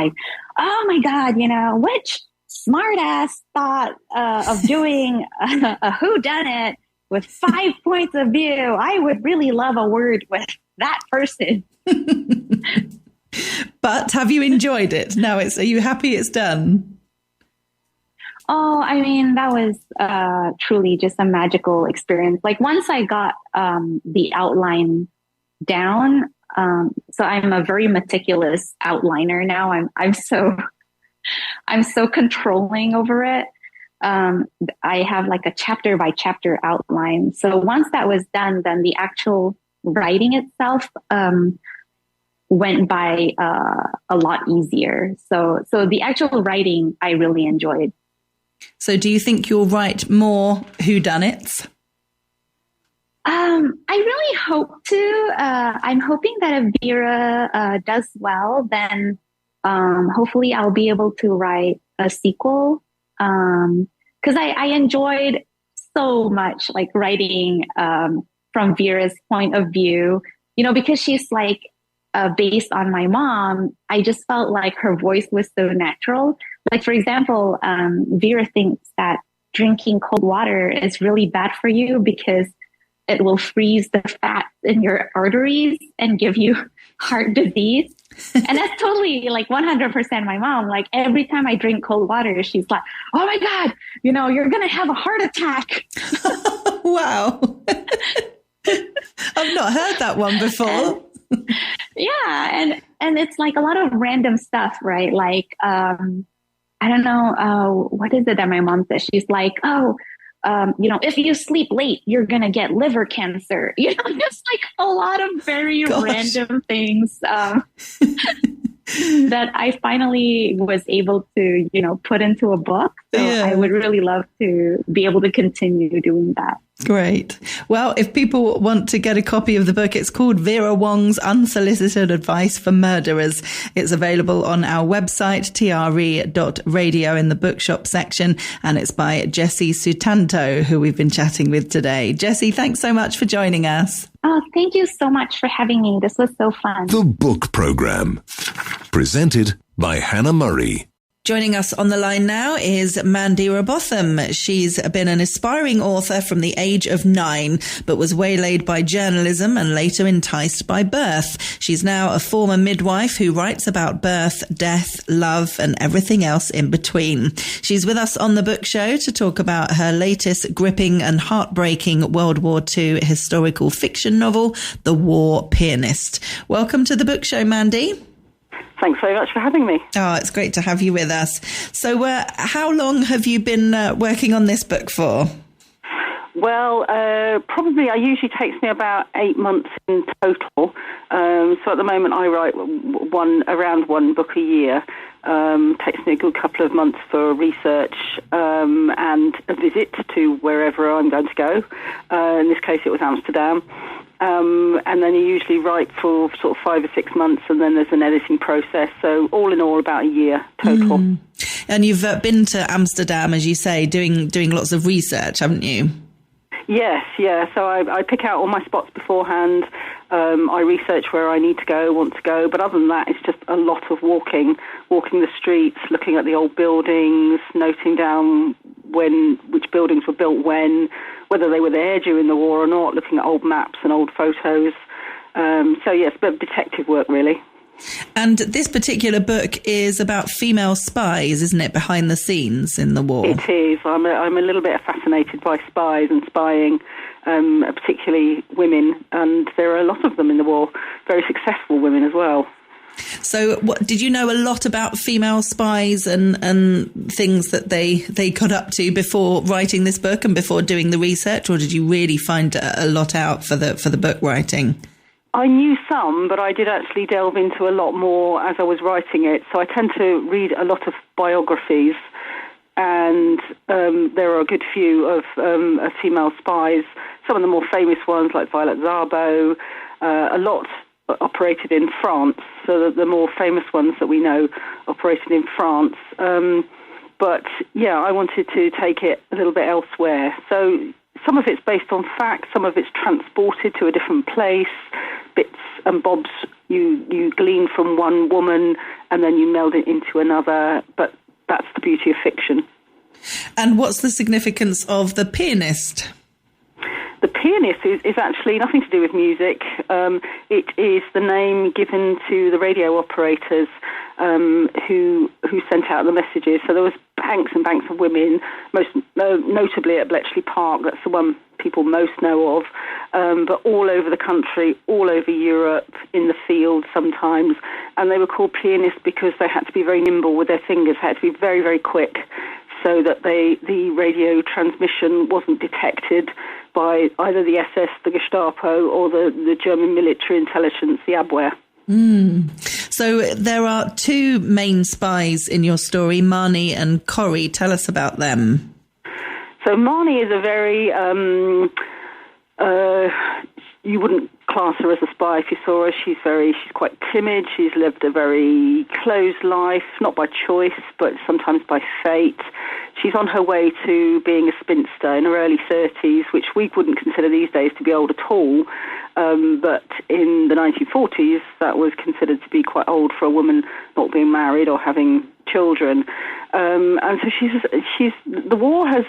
oh my God, which smartass thought of doing a whodunit with 5 points of view? I would really love a word with that person. But have you enjoyed it? Now are you happy it's done? Oh, I mean, that was truly just a magical experience. Once I got the outline down, so I'm a very meticulous outliner now. I'm so controlling over it. I have a chapter by chapter outline. So once that was done, then the actual writing itself went by a lot easier. So the actual writing I really enjoyed. So do you think you'll write more whodunits? I really hope to. I'm hoping that if Vera does well, then hopefully I'll be able to write a sequel. Because I enjoyed so much writing from Vera's point of view, because she's based on my mom. I just felt like her voice was so natural. For example, Vera thinks that drinking cold water is really bad for you because it will freeze the fat in your arteries and give you heart disease. And that's totally like 100% my mom. Like every time I drink cold water, she's like, oh my God, you're going to have a heart attack. Wow. I've not heard that one before. Yeah. And it's like a lot of random stuff, right? Like, I don't know, what is it that my mom says? She's like, if you sleep late, you're going to get liver cancer. Just like a lot of very random things that I finally was able to, put into a book. So I would really love to be able to continue doing that. Great. Well, if people want to get a copy of the book, it's called Vera Wong's Unsolicited Advice for Murderers. It's available on our website, TRE.radio, in the bookshop section. And it's by Jessie Sutanto, who we've been chatting with today. Jessie, thanks so much for joining us. Oh, thank you so much for having me. This was so fun. The Book Programme. Presented by Hannah Murray. Joining us on the line now is Mandira Botham. She's been an aspiring author from the age of 9, but was waylaid by journalism and later enticed by birth. She's now a former midwife who writes about birth, death, love, and everything else in between. She's with us on the book show to talk about her latest gripping and heartbreaking World War II historical fiction novel, The War Pianist. Welcome to the book show, Mandy. Thanks very much for having me. Oh, it's great to have you with us. So how long have you been working on this book for? Well, probably it usually takes me about 8 months in total. So at the moment I write around one book a year. Takes me a good couple of months for research and a visit to wherever I'm going to go. In this case it was Amsterdam. And then you usually write for sort of 5 or 6 months, and then there's an editing process. So all in all, about a year total. And you've been to Amsterdam, as you say, doing lots of research, haven't you? Yes, yeah. So I pick out all my spots beforehand. I research where I need to go, want to go. But other than that, it's just a lot of walking the streets, looking at the old buildings, noting down which buildings were built when, whether they were there during the war or not, looking at old maps and old photos. So, yes, a bit of detective work, really. And this particular book is about female spies, isn't it, behind the scenes in the war? It is. I'm a little bit fascinated by spies and spying, particularly women, and there are a lot of them in the war, very successful women as well. So did you know a lot about female spies and things that they got up to before writing this book and before doing the research, or did you really find a lot out for the book writing? I knew some, but I did actually delve into a lot more as I was writing it. So I tend to read a lot of biographies, and there are a good few of female spies. Some of the more famous ones, like Violet Szabo, a lot operated in France, so the more famous ones that we know operated in France. But, yeah, I wanted to take it a little bit elsewhere. So some of it's based on fact, some of it's transported to a different place, bits and bobs you glean from one woman and then you meld it into another, but that's the beauty of fiction. And what's the significance of The Pianist? The Pianist is actually nothing to do with music. It is the name given to the radio operators who sent out the messages. So there was banks and banks of women, most notably at Bletchley Park. That's the one people most know of. But all over the country, all over Europe, in the field sometimes. And they were called pianists because they had to be very nimble with their fingers, had to be very, very quick, so that the radio transmission wasn't detected by either the SS, the Gestapo, or the German military intelligence, the Abwehr. So there are two main spies in your story, Marnie and Corrie. Tell us about them. So Marnie is a very... you wouldn't class her as a spy if you saw her. She's quite timid. She's lived a very closed life, not by choice, but sometimes by fate. She's on her way to being a spinster in her early 30s, which we wouldn't consider these days to be old at all. But in the 1940s, that was considered to be quite old for a woman not being married or having children. And so the war has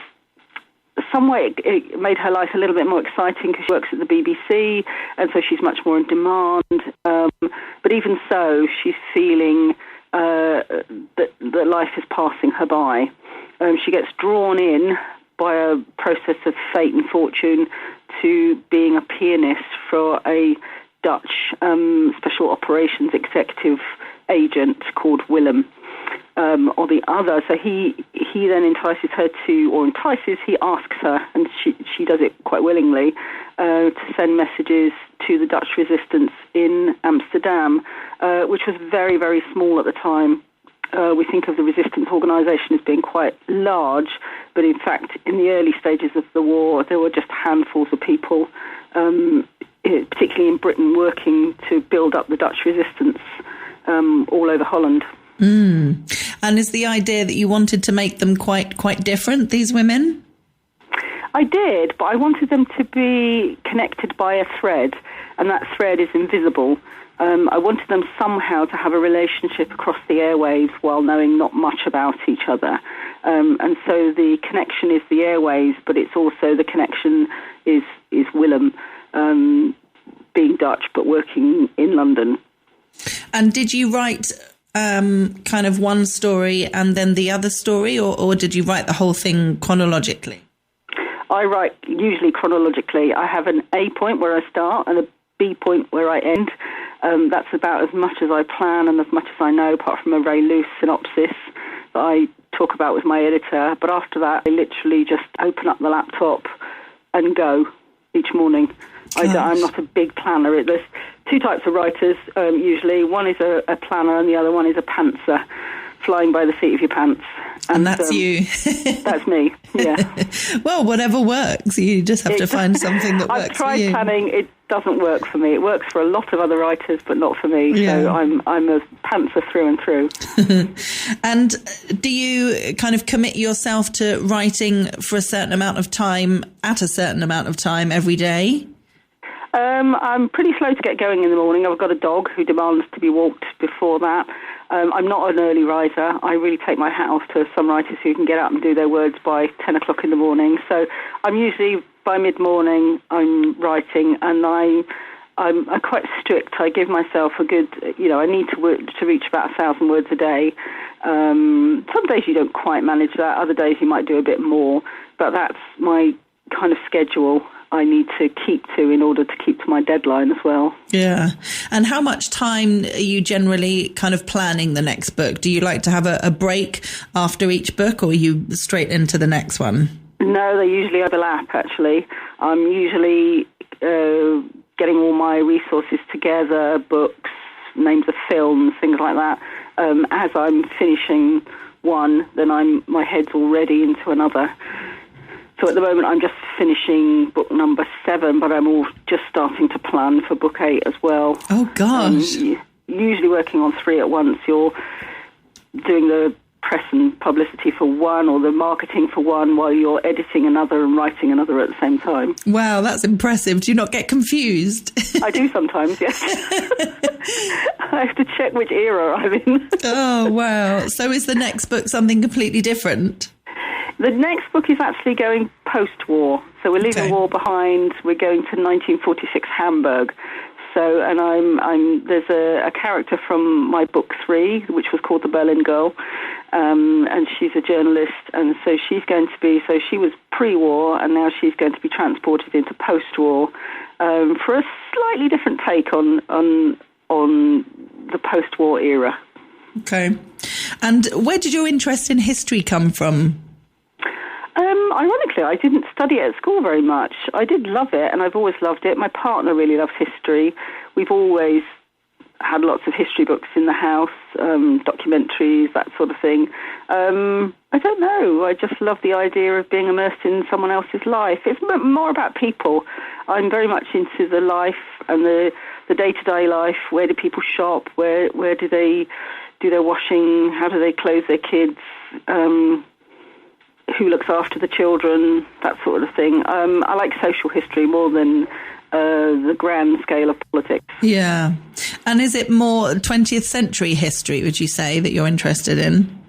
some way it made her life a little bit more exciting because she works at the BBC, and so she's much more in demand. But even so, she's feeling that life is passing her by. She gets drawn in by a process of fate and fortune to being a pianist for a Dutch special operations executive agent called Willem, or the other. So he then entices her he asks her, and she does it quite willingly, to send messages to the Dutch resistance in Amsterdam, which was very, very small at the time. We think of the resistance organisation as being quite large, but in fact, in the early stages of the war, there were just handfuls of people, particularly in Britain, working to build up the Dutch resistance all over Holland. And is the idea that you wanted to make them quite different, these women? I did, but I wanted them to be connected by a thread, and that thread is invisible. I wanted them somehow to have a relationship across the airwaves while knowing not much about each other. And so the connection is the airwaves, but it's also the connection is Willem, being Dutch but working in London. And did you write kind of one story and then the other story, or did you write the whole thing chronologically? I write usually chronologically. I have an A point where I start and a B point where I end. That's about as much as I plan and as much as I know, apart from a very loose synopsis that I talk about with my editor. But after that, I literally just open up the laptop and go each morning. I'm not a big planner. There's two types of writers, usually. One is a planner and the other one is a pantser, flying by the seat of your pants. And that's you. That's me, yeah. Well, whatever works. You just have to find something that works I've tried for you. planning. It doesn't work for me. It works for a lot of other writers, but not for me. Yeah. So I'm a pantser through and through. And do you kind of commit yourself to writing for a certain amount of time at a certain amount of time every day? I'm pretty slow to get going in the morning. I've got a dog who demands to be walked before that. I'm not an early riser. I really take my hat off to some writers who can get up and do their words by 10 o'clock in the morning. So I'm usually, by mid-morning, I'm writing, and I'm quite strict. I give myself a good, I need to reach about 1,000 words a day. Some days you don't quite manage that. Other days you might do a bit more. But that's my kind of schedule I need to keep to in order to keep to my deadline as well. Yeah. And how much time are you generally kind of planning the next book? Do you like to have a break after each book, or are you straight into the next one? No, they usually overlap, actually. I'm usually getting all my resources together, books, names of films, things like that. As I'm finishing one, then my head's already into another. So at the moment, I'm just finishing book number 7, but I'm all just starting to plan for book 8 as well. Oh, gosh. Usually working on 3 at once. You're doing the press and publicity for one or the marketing for one while you're editing another and writing another at the same time. Wow, that's impressive. Do you not get confused? I do sometimes, yes. I have to check which era I'm in. Oh, wow. So is the next book something completely different? The next book is actually going post-war. So we're leaving war behind. We're going to 1946 Hamburg. So, and there's a character from my book 3, which was called The Berlin Girl, and she's a journalist, and so she was pre-war, and now she's going to be transported into post-war for a slightly different take on the post-war era. Okay. And where did your interest in history come from? Ironically, I didn't study it at school very much. I did love it, and I've always loved it. My partner really loves history. We've always had lots of history books in the house, documentaries, that sort of thing. I don't know. I just love the idea of being immersed in someone else's life. It's more about people. I'm very much into the life and the day-to-day life. Where do people shop? Where do they do their washing? How do they clothe their kids? Who looks after the children, that sort of thing. I like social history more than the grand scale of politics. Yeah. And is it more 20th century history, would you say, that you're interested in?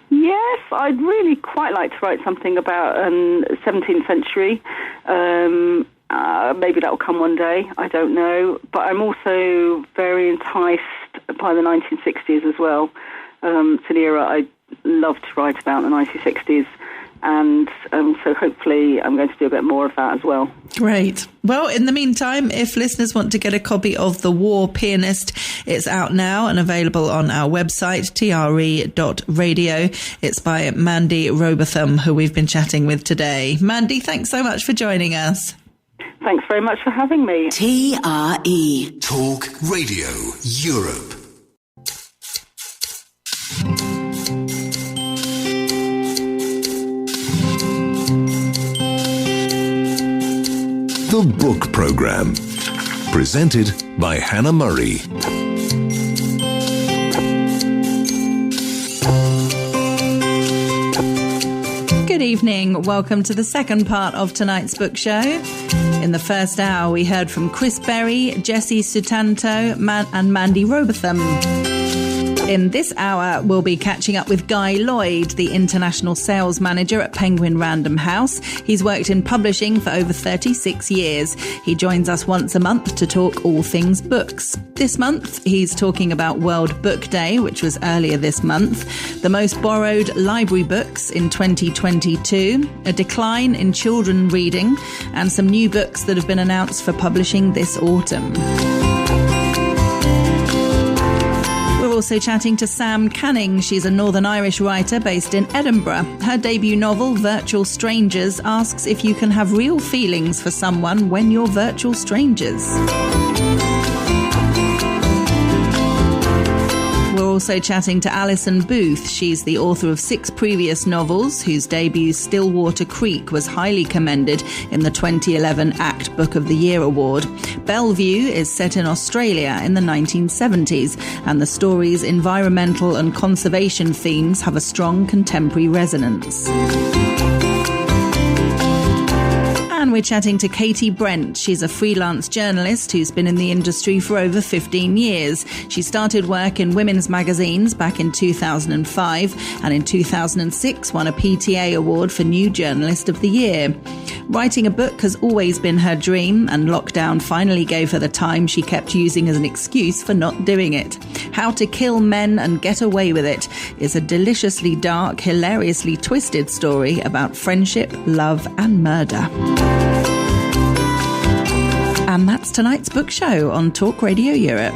Yes, I'd really quite like to write something about 17th century. Maybe that will come one day, I don't know. But I'm also very enticed by the 1960s as well. It's an era I love to write about, the 1960s. And so hopefully I'm going to do a bit more of that as well. Great. Well, in the meantime, if listeners want to get a copy of The War Pianist, it's out now and available on our website, TRE.radio. It's by Mandy Robotham, who we've been chatting with today. Mandy, thanks so much for joining us. Thanks very much for having me. TRE. Talk Radio Europe. The Book Programme. Presented by Hannah Murray. Good evening. Welcome to the second part of tonight's book show. In the first hour, we heard from Chris Berry, Jessie Sutanto, and Mandy Robotham. In this hour, we'll be catching up with Guy Lloyd, the international sales manager at Penguin Random House. He's worked in publishing for over 36 years. He joins us once a month to talk all things books. This month, he's talking about World Book Day, which was earlier this month, the most borrowed library books in 2022, a decline in children reading, and some new books that have been announced for publishing this autumn. Also chatting to Sam Canning. She's a Northern Irish writer based in Edinburgh. Her debut novel, Virtual Strangers, asks if you can have real feelings for someone when you're virtual strangers. We're also chatting to Alison Booth. She's the author of 6 previous novels, whose debut Stillwater Creek was highly commended in the 2011 ACT Book of the Year Award. Bellevue is set in Australia in the 1970s, and the story's environmental and conservation themes have a strong contemporary resonance. And we're chatting to Katie Brent. She's a freelance journalist who's been in the industry for over 15 years. She started work in women's magazines back in 2005 and in 2006 won a PTA award for New Journalist of the Year. Writing a book has always been her dream, and lockdown finally gave her the time she kept using as an excuse for not doing it. How to Kill Men and Get Away with It is a deliciously dark, hilariously twisted story about friendship, love and murder. And that's tonight's book show on Talk Radio Europe.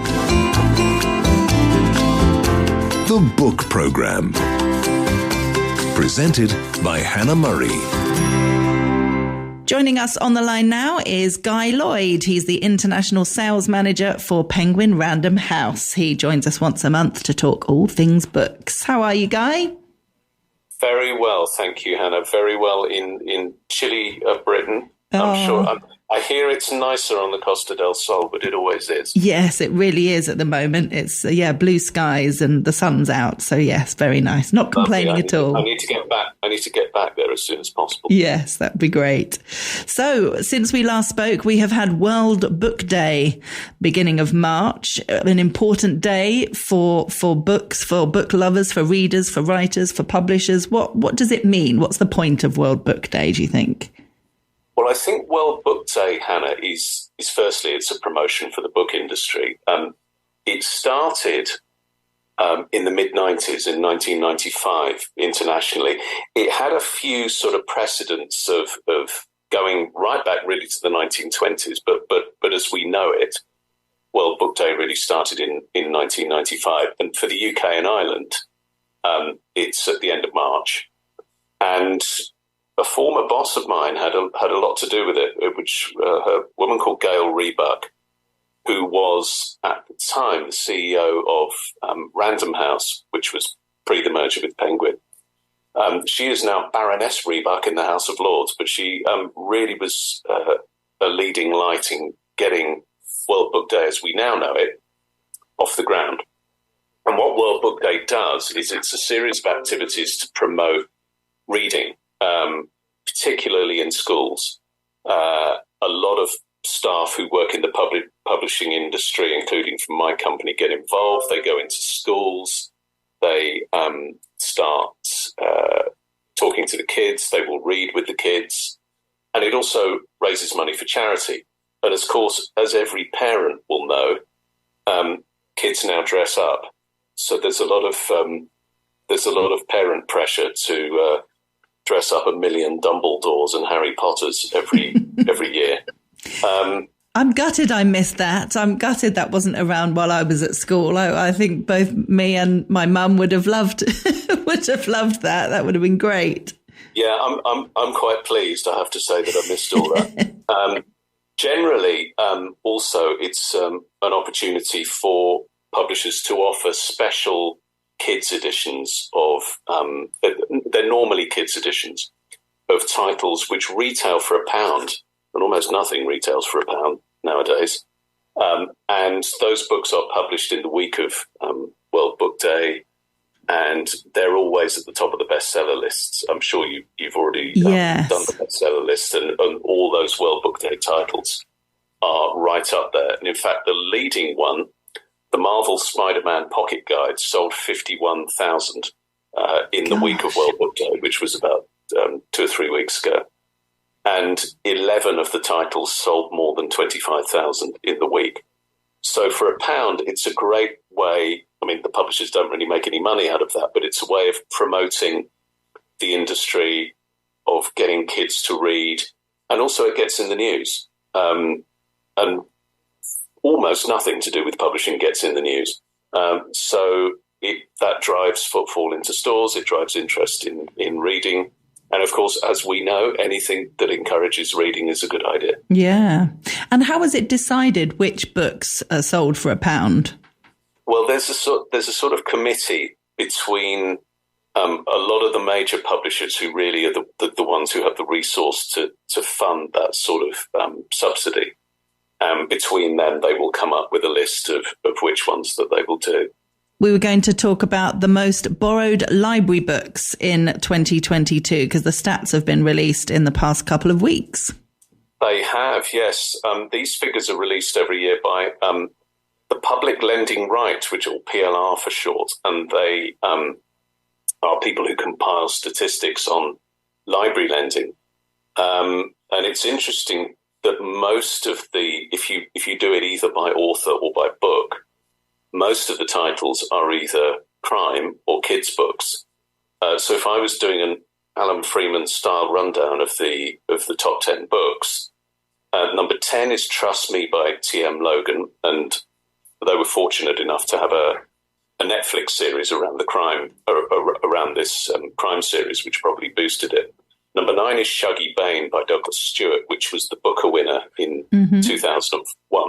The Book Programme. Presented by Hannah Murray. Joining us on the line now is Guy Lloyd. He's the international sales manager for Penguin Random House. He joins us once a month to talk all things books. How are you, Guy? Very well, thank you, Hannah. Very well in chilly Britain. I'm sure. I hear it's nicer on the Costa del Sol, but it always is. Yes, it really is at the moment. It's, blue skies and the sun's out. So, yes, very nice. Not complaining at all. I need to get back. I need to get back there as soon as possible. Yes, that'd be great. So, since we last spoke, we have had World Book Day, beginning of March, an important day for books, for book lovers, for readers, for writers, for publishers. What does it mean? What's the point of World Book Day, do you think? Well, I think World Book Day, Hannah, is firstly, it's a promotion for the book industry. It started in the mid-90s, in 1995, internationally. It had a few sort of precedents of going right back really to the 1920s, but as we know it, World Book Day really started in 1995. And for the UK and Ireland, it's at the end of March. And a former boss of mine had a lot to do with it, which a woman called Gail Rebuck, who was at the time the CEO of Random House, which was pre the merger with Penguin. She is now Baroness Rebuck in the House of Lords, but she really was a leading light in getting World Book Day, as we now know it, off the ground. And what World Book Day does is it's a series of activities to promote reading, particularly in schools. A lot of staff who work in the publishing industry, including from my company, get involved. They go into schools. They start talking to the kids. They will read with the kids. And it also raises money for charity. And of course, as every parent will know, kids now dress up. So there's a lot of parent pressure to dress up 1 million Dumbledores and Harry Potters every year. I'm gutted I missed that. I'm gutted that wasn't around while I was at school. I think both me and my mum would have loved that. That would have been great. Yeah, I'm quite pleased, I have to say, that I missed all that. Generally, also, it's an opportunity for publishers to offer special kids editions of, they're normally kids editions of titles which retail for £1, and almost nothing retails for £1 nowadays. And those books are published in the week of World Book Day, and they're always at the top of the bestseller lists. I'm sure you've already done the bestseller list, and all those World Book Day titles are right up there. And in fact, the leading one, the Marvel Spider-Man Pocket Guide, sold 51,000 in the week of World Book Day, which was about 2 or 3 weeks ago. And 11 of the titles sold more than 25,000 in the week. So for £1, it's a great way. I mean, the publishers don't really make any money out of that, but it's a way of promoting the industry, of getting kids to read, and also it gets in the news. And almost nothing to do with publishing gets in the news. So that drives footfall into stores, it drives interest in reading. And of course, as we know, anything that encourages reading is a good idea. Yeah. And how was it decided which books are sold for £1? Well, there's a sort of committee between a lot of the major publishers who really are the ones who have the resource to fund that sort of subsidy. Between them, they will come up with a list of which ones that they will do. We were going to talk about the most borrowed library books in 2022 because the stats have been released in the past couple of weeks. They have, yes. These figures are released every year by the Public Lending Right, which are PLR for short, and they are people who compile statistics on library lending. And it's interesting that most of if you do it either by author or by book, most of the titles are either crime or kids' books. So if I was doing an Alan Freeman style rundown of the top 10 books, number 10 is Trust Me by T.M. Logan, and they were fortunate enough to have a Netflix series around the crime, around this crime series, which probably boosted it. Number 9 is Shuggie Bain by Douglas Stewart, which was the Booker winner in 2001,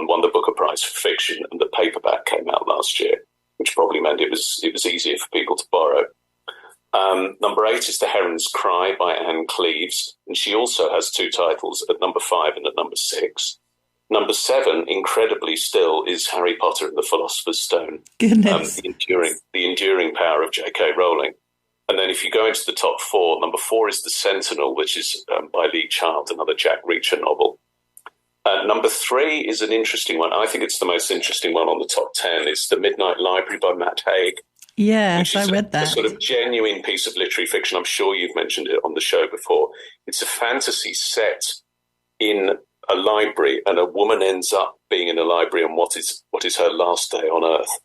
won the Booker Prize for fiction, and the paperback came out last year, which probably meant it was easier for people to borrow. Number 8 is The Heron's Cry by Anne Cleeves, and she also has 2 titles at number 5 and at number 6. Number 7, incredibly still, is Harry Potter and the Philosopher's Stone. Goodness. The enduring power of J.K. Rowling. And then if you go into the top 4, number 4 is The Sentinel, which is by Lee Child, another Jack Reacher novel. Number 3 is an interesting one. I think it's the most interesting one on the top 10. It's The Midnight Library by Matt Haig. Yes, I read that. A sort of genuine piece of literary fiction. I'm sure you've mentioned it on the show before. It's a fantasy set in a library, and a woman ends up being in a library on what is her last day on Earth.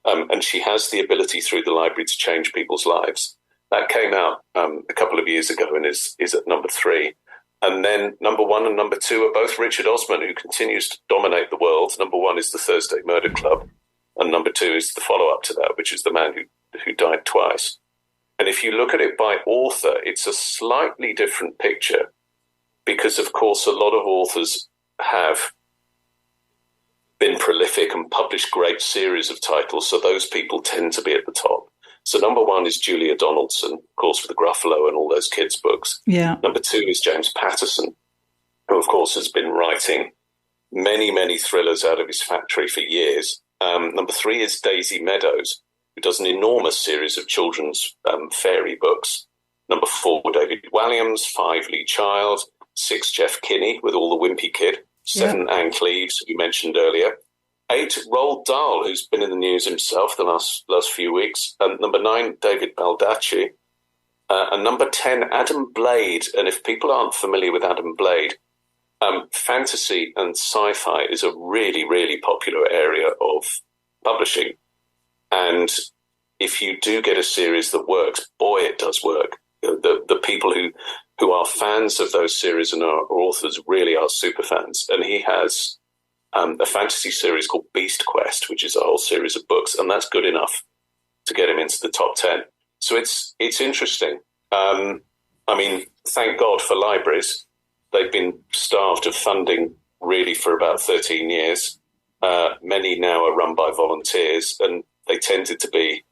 And she has the ability through the library to change people's lives. That came out a couple of years ago and is at number 3. And then number 1 and number 2 are both Richard Osman, who continues to dominate the world. Number 1 is The Thursday Murder Club, and number 2 is the follow-up to that, which is The Man Who Died Twice. And if you look at it by author, it's a slightly different picture because, of course, a lot of authors have been prolific and published great series of titles, so those people tend to be at the top. So number 1 is Julia Donaldson, of course, for the Gruffalo and all those kids' books. Yeah. Number 2 is James Patterson, who, of course, has been writing many, many thrillers out of his factory for years. Number 3 is Daisy Meadows, who does an enormous series of children's fairy books. Number 4, David Walliams. 5, Lee Child. 6, Jeff Kinney, with all the Wimpy Kid. 7, Anne Cleeves, who you mentioned earlier. 8, Roald Dahl, who's been in the news himself the last few weeks. And number 9, David Baldacci. And number 10, Adam Blade. And if people aren't familiar with Adam Blade, fantasy and sci-fi is a really, really popular area of publishing. And if you do get a series that works, boy, it does work. The people who are fans of those series and are authors really are super fans. And he has a fantasy series called Beast Quest, which is a whole series of books, and that's good enough to get him into the top 10. So it's interesting. I mean, thank God for libraries. They've been starved of funding really for about 13 years. Many now are run by volunteers, and they tended to be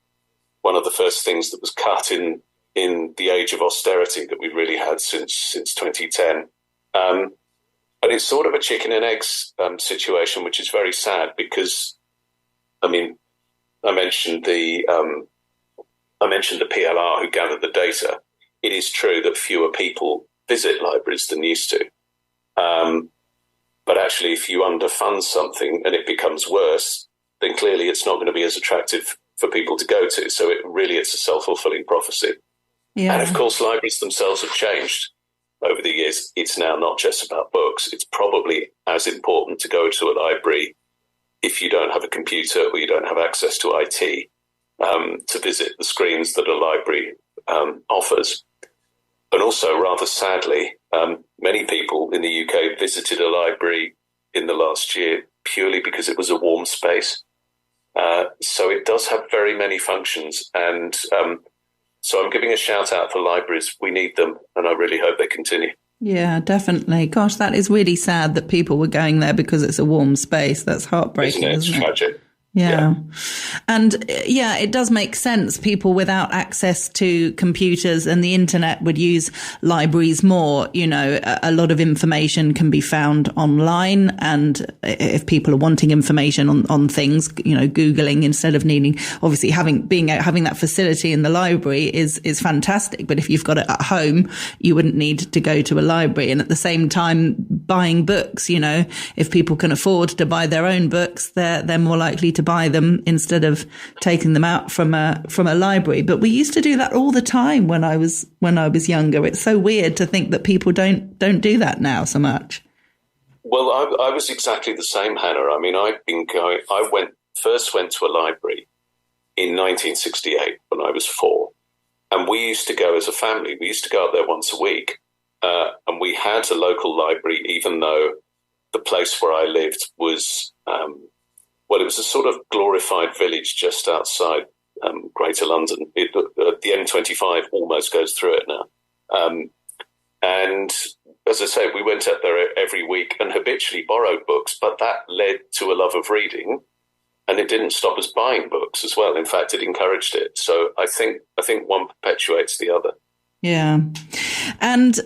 one of the first things that was cut in the age of austerity that we've really had since 2010. And it's sort of a chicken and eggs situation, which is very sad because, I mean, I mentioned the PLR who gathered the data. It is true that fewer people visit libraries than used to. But actually, if you underfund something and it becomes worse, then clearly it's not going to be as attractive for people to go to. So it's a self-fulfilling prophecy. Yeah. And of course, libraries themselves have changed over the years. It's now not just about books. It's probably as important to go to a library if you don't have a computer or you don't have access to IT, to visit the screens that a library offers. And also, rather sadly, many people in the UK visited a library in the last year purely because it was a warm space. So it does have very many functions. And so I'm giving a shout out for libraries. We need them, and I really hope they continue. Yeah, definitely. Gosh, that is really sad that people were going there because it's a warm space. That's heartbreaking, isn't it? It's tragic. Yeah. And yeah, it does make sense. People without access to computers and the internet would use libraries more. You know, a lot of information can be found online. And if people are wanting information on things, you know, Googling instead of needing, obviously having that facility in the library is fantastic. But if you've got it at home, you wouldn't need to go to a library. And at the same time, buying books, you know, if people can afford to buy their own books, they're more likely to buy them instead of taking them out from a library. But we used to do that all the time when I was younger. It's so weird to think that people don't do that now so much. Well, I was exactly the same, Hannah. I mean, I first went to a library in 1968 when I was 4, and we used to go as a family. We used to go up there once a week, and we had a local library, even though the place where I lived was it was a sort of glorified village just outside Greater London. The M25 almost goes through it now. And as I say, we went up there every week and habitually borrowed books, but that led to a love of reading, and it didn't stop us buying books as well. In fact, it encouraged it. So I think one perpetuates the other. Yeah. And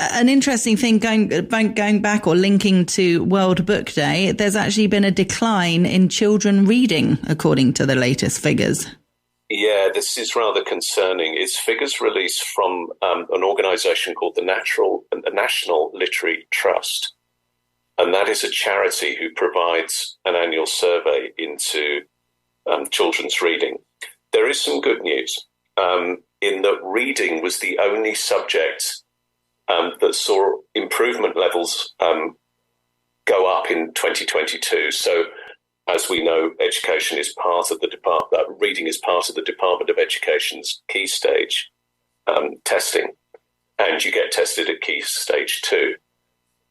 an interesting thing going back or linking to World Book Day, there's actually been a decline in children reading, according to the latest figures. Yeah, this is rather concerning. It's figures released from an organisation called the National Literary Trust. And that is a charity who provides an annual survey into children's reading. There is some good news in that reading was the only subject that saw improvement levels go up in 2022. So, as we know, education is part of reading is part of the Department of Education's Key Stage testing, and you get tested at Key Stage 2.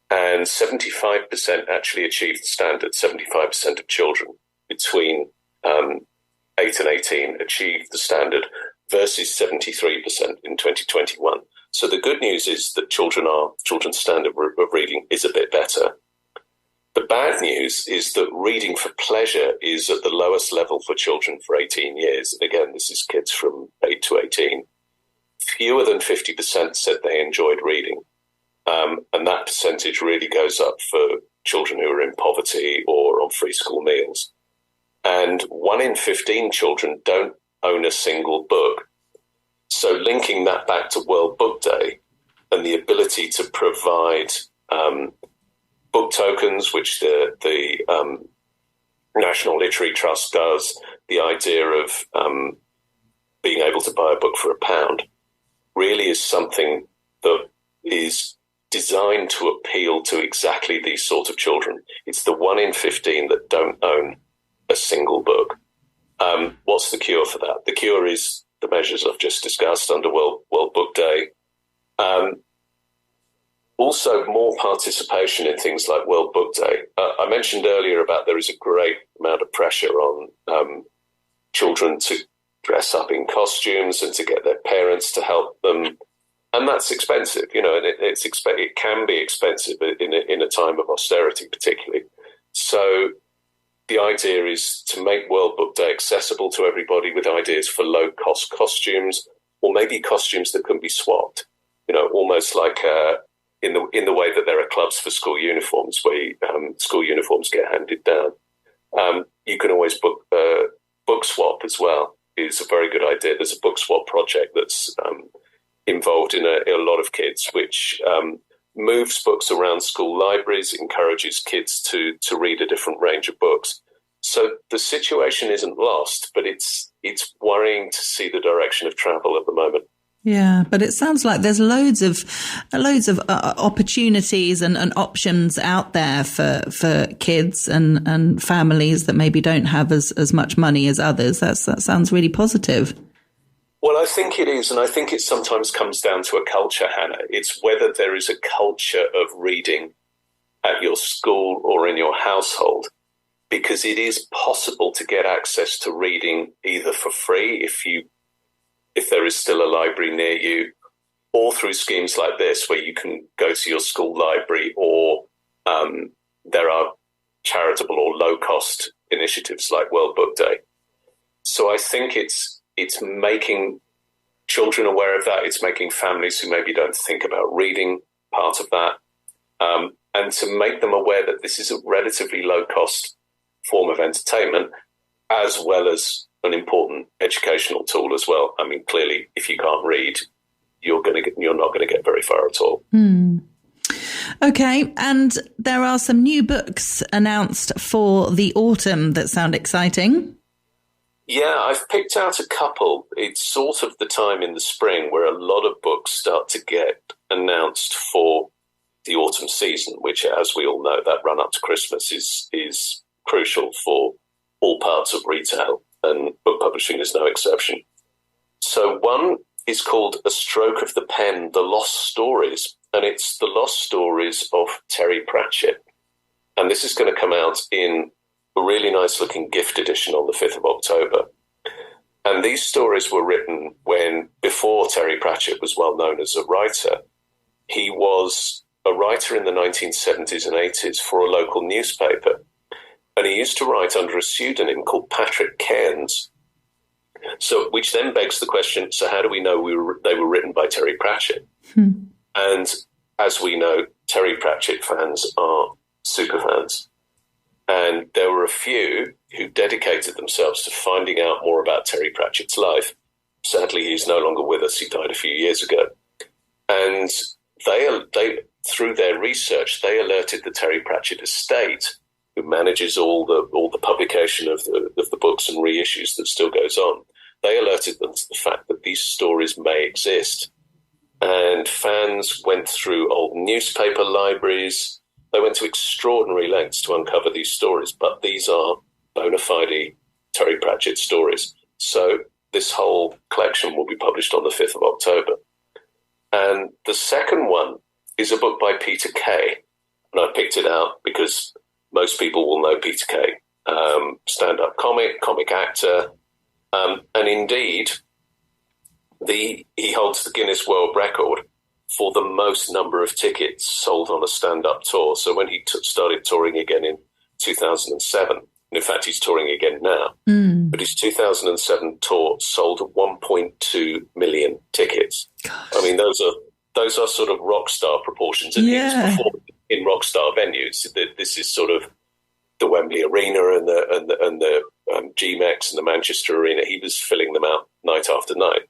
And 75% actually achieved the standard. 75% of children between 8 and 18 achieved the standard versus 73% in 2021. So the good news is that children's standard of reading is a bit better. The bad news is that reading for pleasure is at the lowest level for children for 18 years. And again, this is kids from 8 to 18. Fewer than 50% said they enjoyed reading. And that percentage really goes up for children who are in poverty or on free school meals. And 1 in 15 children don't own a single book. So linking that back to World Book Day and the ability to provide book tokens, which the National Literary Trust does, the idea of being able to buy a book for £1, really is something that is designed to appeal to exactly these sort of children. It's the 1 in 15 that don't own a single book. What's the cure for that? The cure is the measures I've just discussed under World Book Day. Also, more participation in things like World Book Day. I mentioned earlier about there is a great amount of pressure on children to dress up in costumes and to get their parents to help them. And that's expensive, and it can be expensive in a time of austerity, particularly. So the idea is to make World Book Day accessible to everybody with ideas for low-cost costumes, or maybe costumes that can be swapped, almost like in the way that there are clubs for school uniforms, where school uniforms get handed down. You can always book swap as well. Is a very good idea. There's a book swap project that's involved in a lot of kids, which moves books around school libraries, encourages kids to read a different range of books. So the situation isn't lost, but it's worrying to see the direction of travel at the moment. Yeah, but it sounds like there's loads of opportunities and options out there for kids and families that maybe don't have as much money as others. That sounds really positive. Well, I think it is, and I think it sometimes comes down to a culture, Hannah. It's whether there is a culture of reading at your school or in your household, because it is possible to get access to reading either for free if there is still a library near you, or through schemes like this where you can go to your school library, or there are charitable or low-cost initiatives like World Book Day. So I think it's making children aware of that. It's making families who maybe don't think about reading part of that, and to make them aware that this is a relatively low-cost form of entertainment, as well as an important educational tool as well. I mean, clearly, if you can't read, you're not going to get very far at all. Okay, and there are some new books announced for the autumn that sound exciting. Yeah, I've picked out a couple. It's sort of the time in the spring where a lot of books start to get announced for the autumn season, which, as we all know, that run up to Christmas is crucial for all parts of retail, and book publishing is no exception. So one is called A Stroke of the Pen, The Lost Stories, and it's the lost stories of Terry Pratchett. And this is going to come out in a really nice-looking gift edition on the 5th of October. And these stories were written before Terry Pratchett was well known as a writer. He was a writer in the 1970s and 80s for a local newspaper. And he used to write under a pseudonym called Patrick Cairns. So, which then begs the question, so how do we know they were written by Terry Pratchett? And as we know, Terry Pratchett fans are super fans. And there were a few who dedicated themselves to finding out more about Terry Pratchett's life. Sadly, he's no longer with us. He died a few years ago. And they through their research, they alerted the Terry Pratchett estate, who manages all the publication of the books and reissues that still goes on. They alerted them to the fact that these stories may exist. And fans went through old newspaper libraries. They went to extraordinary lengths to uncover these stories, but these are bona fide Terry Pratchett stories. So this whole collection will be published on the 5th of October. And the second one is a book by Peter Kay. And I picked it out because most people will know Peter Kay, stand-up comic actor, and indeed, he holds the Guinness World Record for the most number of tickets sold on a stand-up tour. So when he started touring again in 2007, and in fact he's touring again now, but his 2007 tour sold 1.2 million tickets. Gosh. I mean, those are sort of rock star proportions, and he was performing in rock star venues. This is sort of the Wembley Arena and the GMEX and the Manchester Arena. He was filling them out night after night.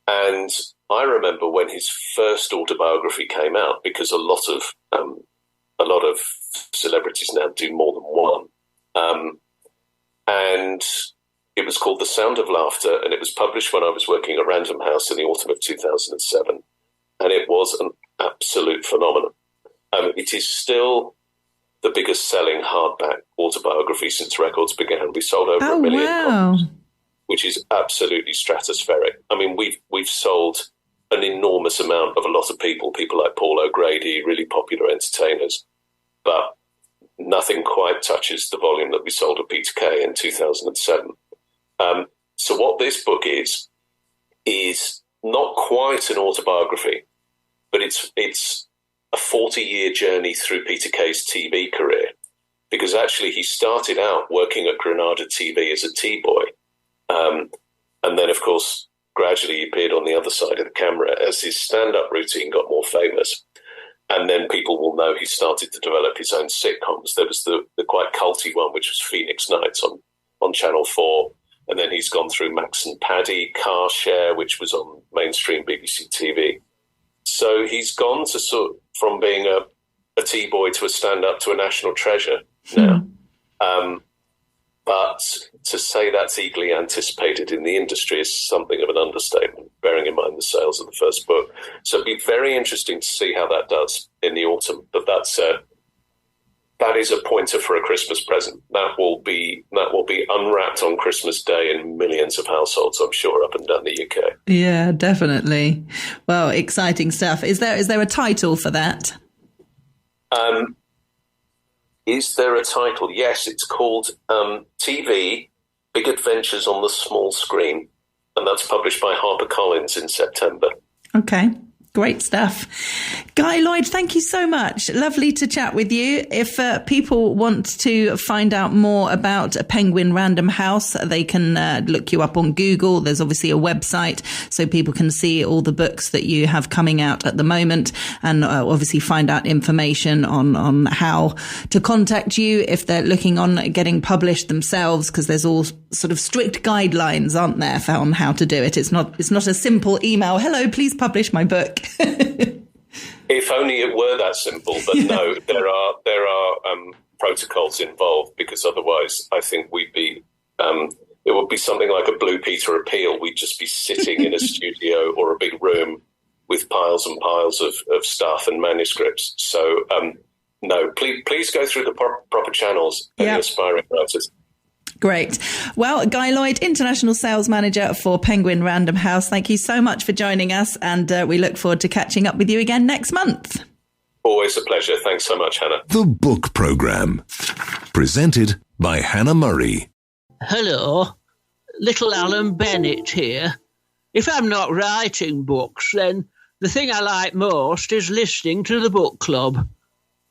And I remember when his first autobiography came out, because a lot of celebrities now do more than one. And It was called The Sound of Laughter, and it was published when I was working at Random House in the autumn of 2007. And it was an absolute phenomenon. It is still the biggest selling hardback autobiography since records began. We sold over 1 million copies, which is absolutely stratospheric. I mean, we've sold an enormous amount of a lot of people like Paul O'Grady, really popular entertainers, but nothing quite touches the volume that we sold of Peter Kay in 2007. So what this book is not quite an autobiography, but it's a 40-year journey through Peter Kay's TV career, because actually he started out working at Granada TV as a T-boy, and then, of course, gradually he appeared on the other side of the camera as his stand-up routine got more famous. And then people will know he started to develop his own sitcoms. There was the quite culty one, which was Phoenix Nights on Channel 4. And then he's gone through Max and Paddy, Car Share, which was on mainstream BBC TV. So he's gone to from being a T-boy to a stand-up to a national treasure now. But to say that's eagerly anticipated in the industry is something of an understatement, bearing in mind the sales of the first book. So it'd be very interesting to see how that does in the autumn. But that is a pointer for a Christmas present. That will be unwrapped on Christmas Day in millions of households, I'm sure, up and down the UK. Yeah, definitely. Well, exciting stuff. Is there a title for that? Is there a title? Yes, it's called TV, Big Adventures on the Small Screen, and that's published by HarperCollins in September. Okay, great stuff. Guy Lloyd, thank you so much. Lovely to chat with you. If people want to find out more about Penguin Random House, they can look you up on Google. There's obviously a website so people can see all the books that you have coming out at the moment, and obviously find out information on how to contact you if they're looking on getting published themselves, because there's all sort of strict guidelines, aren't there, on how to do it. It's not a simple email, hello, please publish my book. If only it were that simple, but no, there are protocols involved, because otherwise I think it would be something like a Blue Peter appeal. We'd just be sitting in a studio or a big room with piles and piles of stuff and manuscripts. So no, please go through the proper channels, any aspiring writers. Great. Well, Guy Lloyd, International Sales Manager for Penguin Random House, thank you so much for joining us, and we look forward to catching up with you again next month. Always a pleasure. Thanks so much, Hannah. The Book Programme, presented by Hannah Murray. Hello, little Alan Bennett here. If I'm not writing books, then the thing I like most is listening to the book club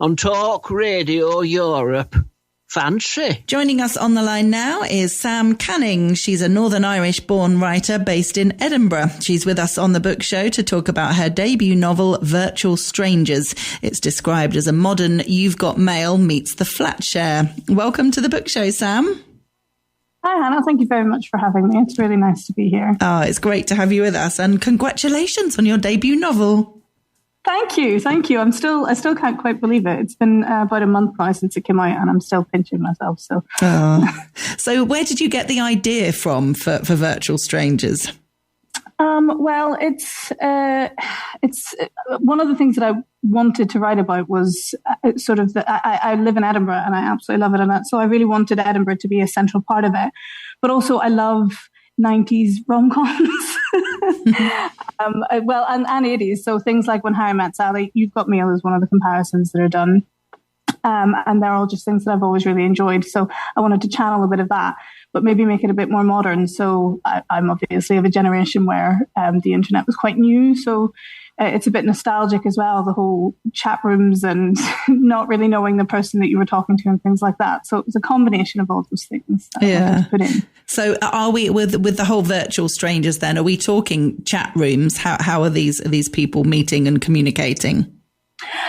on Talk Radio Europe. Fancy. Joining us on the line now is Sam Canning. She's a Northern Irish-born writer based in Edinburgh. She's with us on the book show to talk about her debut novel, Virtual Strangers. It's described as a modern You've Got Mail meets the Flatshare. Welcome to the book show, Sam. Hi, Hannah. Thank you very much for having me. It's really nice to be here. Oh, it's great to have you with us, and congratulations on your debut novel. Thank you. I still can't quite believe it. It's been about a month now since it came out, and I'm still pinching myself. So where did you get the idea from for Virtual Strangers? Well, it's one of the things that I wanted to write about was sort of I live in Edinburgh and I absolutely love it, and so I really wanted Edinburgh to be a central part of it. But also, I love 90s rom-coms. And 80s. So things like When Harry Met Sally, You've Got Mail is one of the comparisons that are done. And they're all just things that I've always really enjoyed. So I wanted to channel a bit of that, but maybe make it a bit more modern. So I'm obviously of a generation where the internet was quite new. So it's a bit nostalgic as well, the whole chat rooms and not really knowing the person that you were talking to and things like that. So it was a combination of all those things that I wanted to put in. So are we, with the whole Virtual Strangers then, are we talking chat rooms? How are these people meeting and communicating?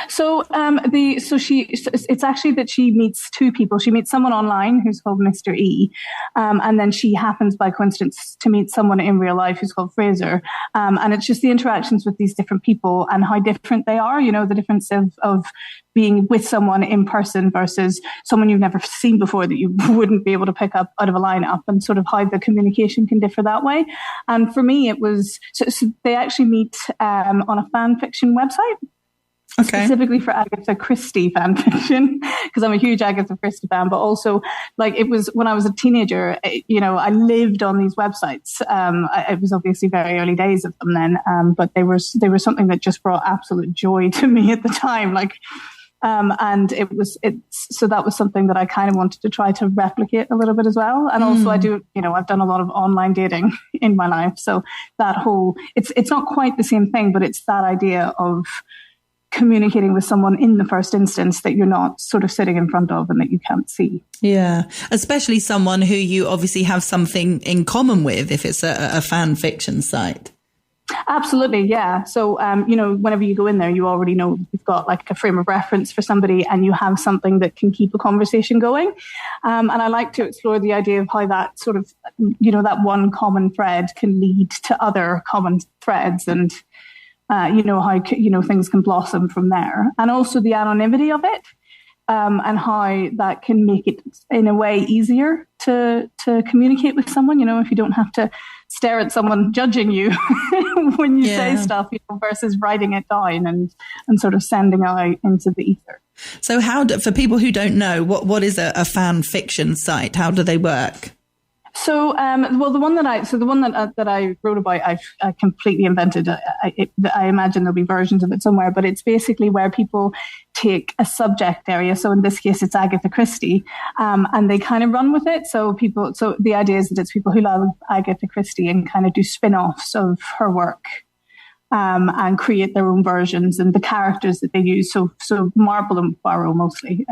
So it's actually that she meets two people. She meets someone online who's called Mr. E, and then she happens by coincidence to meet someone in real life who's called Fraser. And it's just the interactions with these different people and how different they are. You know, the difference of being with someone in person versus someone you've never seen before that you wouldn't be able to pick up out of a lineup, and sort of how the communication can differ that way. And for me, it was so they actually meet on a fan fiction website. Okay. Specifically for Agatha Christie fan fiction, because I'm a huge Agatha Christie fan, but also like it was when I was a teenager, you know, I lived on these websites. It was obviously very early days of them then, but they were something that just brought absolute joy to me at the time. Like, and so that was something that I kind of wanted to try to replicate a little bit as well. And also I do, you know, I've done a lot of online dating in my life. So that whole, it's not quite the same thing, but it's that idea of communicating with someone in the first instance that you're not sort of sitting in front of and that you can't see. Yeah, especially someone who you obviously have something in common with if it's a fan fiction site. Absolutely, yeah. So, you know, whenever you go in there, you already know you've got like a frame of reference for somebody and you have something that can keep a conversation going. And I like to explore the idea of how that sort of, you know, that one common thread can lead to other common threads and you know, how, you know, things can blossom from there. And also the anonymity of it, and how that can make it in a way easier to communicate with someone, you know, if you don't have to stare at someone judging you when you say stuff, you know, versus writing it down and sort of sending out into the ether. So for people who don't know, what is a fan fiction site? How do they work? So, well, the one that I wrote about, I've completely invented. I imagine there'll be versions of it somewhere, but it's basically where people take a subject area. So in this case, it's Agatha Christie, and they kind of run with it. So the idea is that it's people who love Agatha Christie and kind of do spin-offs of her work, and create their own versions and the characters that they use. So Marple and Poirot mostly,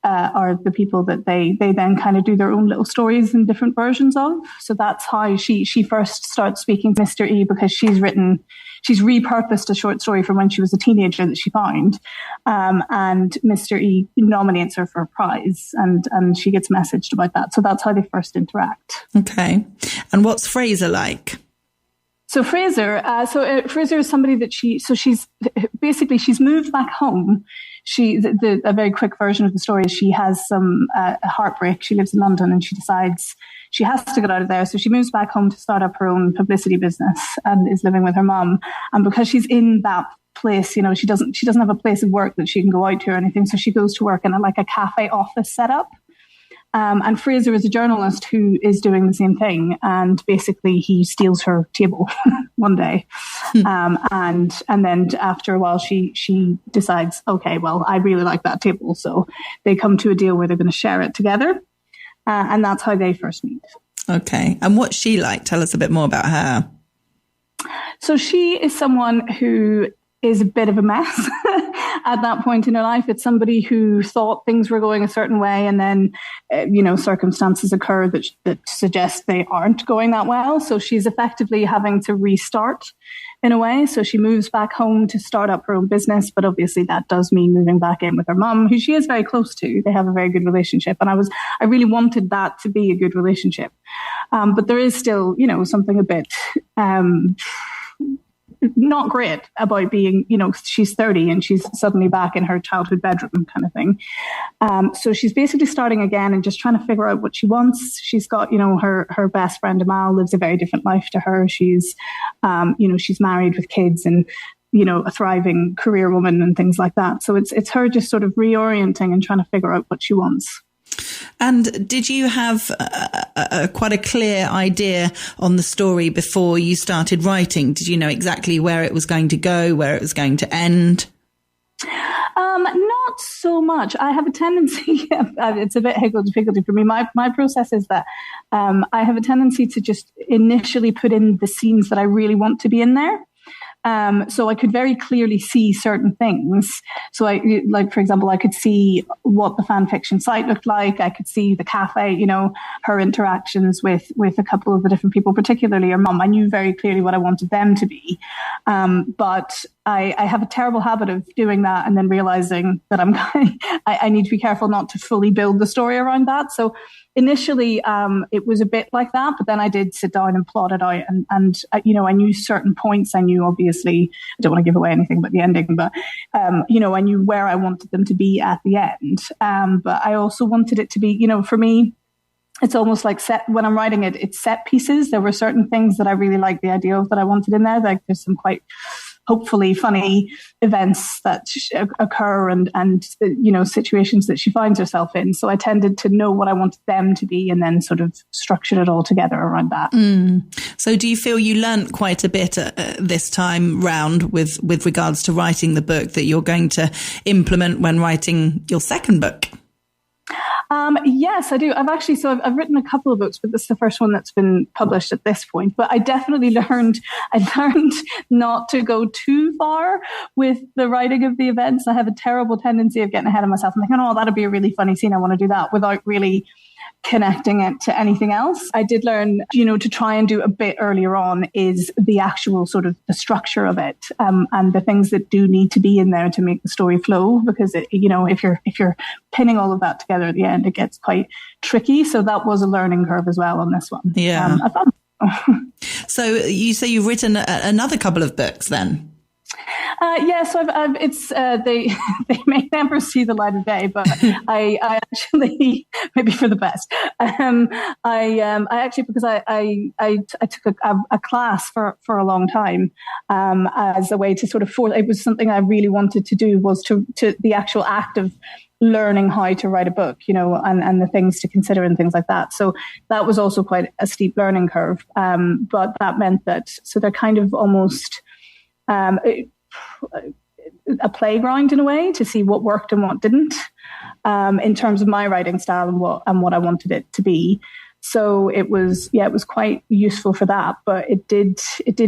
are the people that they then kind of do their own little stories and different versions of. So that's how she first starts speaking to Mr. E, because she's repurposed a short story from when she was a teenager that she found. And Mr. E nominates her for a prize and she gets messaged about that. So that's how they first interact. Okay. And what's Fraser like? So Fraser is somebody that she's moved back home. A very quick version of the story is she has some heartbreak. She lives in London and she decides she has to get out of there. So she moves back home to start up her own publicity business and is living with her mum. And because she's in that place, you know, she doesn't have a place of work that she can go out to or anything. So she goes to work in a cafe office setup. And Fraser is a journalist who is doing the same thing. And basically he steals her table one day. And then after a while, she decides, okay, well, I really like that table. So they come to a deal where they're going to share it together. And that's how they first meet. Okay. And what's she like? Tell us a bit more about her. So she is someone who is a bit of a mess at that point in her life. It's somebody who thought things were going a certain way, and then, you know, circumstances occur that suggest they aren't going that well. So she's effectively having to restart in a way. So she moves back home to start up her own business, but obviously that does mean moving back in with her mum, who she is very close to. They have a very good relationship, and I really wanted that to be a good relationship. But there is still, you know, something a bit not great about being, you know, she's 30 and she's suddenly back in her childhood bedroom kind of thing. So she's basically starting again and just trying to figure out what she wants. She's got, you know, her best friend Amal lives a very different life to her. She's, you know, she's married with kids and, you know, a thriving career woman and things like that. So it's her just sort of reorienting and trying to figure out what she wants. And did you have quite a clear idea on the story before you started writing? Did you know exactly where it was going to go, where it was going to end? Not so much. I have a tendency, it's a bit higgledy-piggledy for me. My process is that I have a tendency to just initially put in the scenes that I really want to be in there. So I could very clearly see certain things. So for example, I could see what the fan fiction site looked like. I could see the cafe, you know, her interactions with a couple of the different people, particularly her mum. I knew very clearly what I wanted them to be. But I have a terrible habit of doing that and then realizing that I need to be careful not to fully build the story around that. So initially, it was a bit like that, but then I did sit down and plot it out, and you know, I knew certain points. I knew, obviously, I don't want to give away anything but the ending, but you know, I knew where I wanted them to be at the end. But I also wanted it to be, you know, for me, it's almost like when I'm writing it, it's set pieces. There were certain things that I really liked the idea of that I wanted in there. Like there's some quite hopefully funny events that occur and you know, situations that she finds herself in. So I tended to know what I wanted them to be and then sort of structured it all together around that. So do you feel you learnt quite a bit this time round with regards to writing the book that you're going to implement when writing your second book? Yes, I do. I've written a couple of books, but this is the first one that's been published at this point. But I definitely learned not to go too far with the writing of the events. I have a terrible tendency of getting ahead of myself and thinking, oh, that'd be a really funny scene. I want to do that, without really connecting it to anything else. I did learn, you know, to try and do a bit earlier on is the actual sort of the structure of it, and the things that do need to be in there to make the story flow, because you know, if you're pinning all of that together at the end, it gets quite tricky. So that was a learning curve as well on this one. Yeah. So you say you've written another couple of books then? Yeah, so they may never see the light of day, but I actually, maybe for the best. I actually, because I took a class for a long time, as a way to sort of force. It was something I really wanted to do, was to the actual act of learning how to write a book, you know, and the things to consider and things like that. So that was also quite a steep learning curve. But that meant that, so they're kind of almost a playground in a way to see what worked and what didn't, in terms of my writing style and what I wanted it to be. So it was quite useful for that. But it did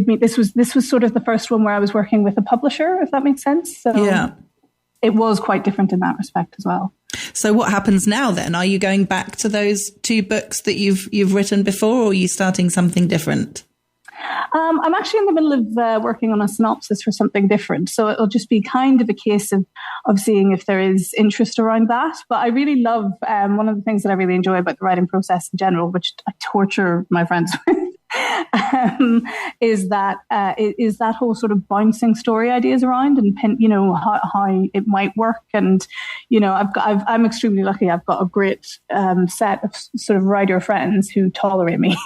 mean this was sort of the first one where I was working with a publisher, if that makes sense. So yeah, it was quite different in that respect as well. So what happens now then? Are you going back to those two books that you've written before, or are you starting something different? I'm actually in the middle of working on a synopsis for something different. So it'll just be kind of a case of seeing if there is interest around that. But I really love, one of the things that I really enjoy about the writing process in general, which I torture my friends with, is that whole sort of bouncing story ideas around and you know, how it might work. And you know, I'm extremely lucky. I've got a great set of sort of writer friends who tolerate me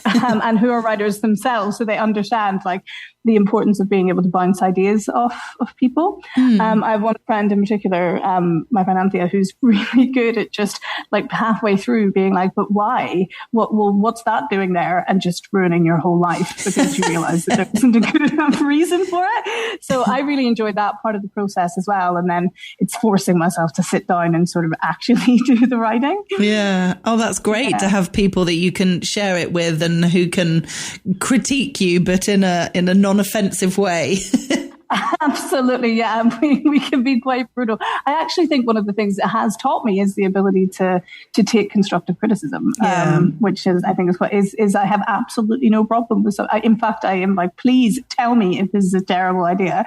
and who are writers themselves, so they understand like the importance of being able to bounce ideas off of people. I have one friend in particular, my friend Anthea, who's really good at just like halfway through being like, but why? What's that doing there? And just ruining your whole life because you realize that there isn't a good enough reason for it. So I really enjoyed that part of the process as well. And then it's forcing myself to sit down and sort of actually do the writing. Yeah. Oh, that's great to have people that you can share it with and who can critique you, but in a non-offensive way. Absolutely, yeah. We can be quite brutal. I actually think one of the things it has taught me is the ability to take constructive criticism, which is, I think, is I have absolutely no problem with. So in fact, I am like, please tell me if this is a terrible idea.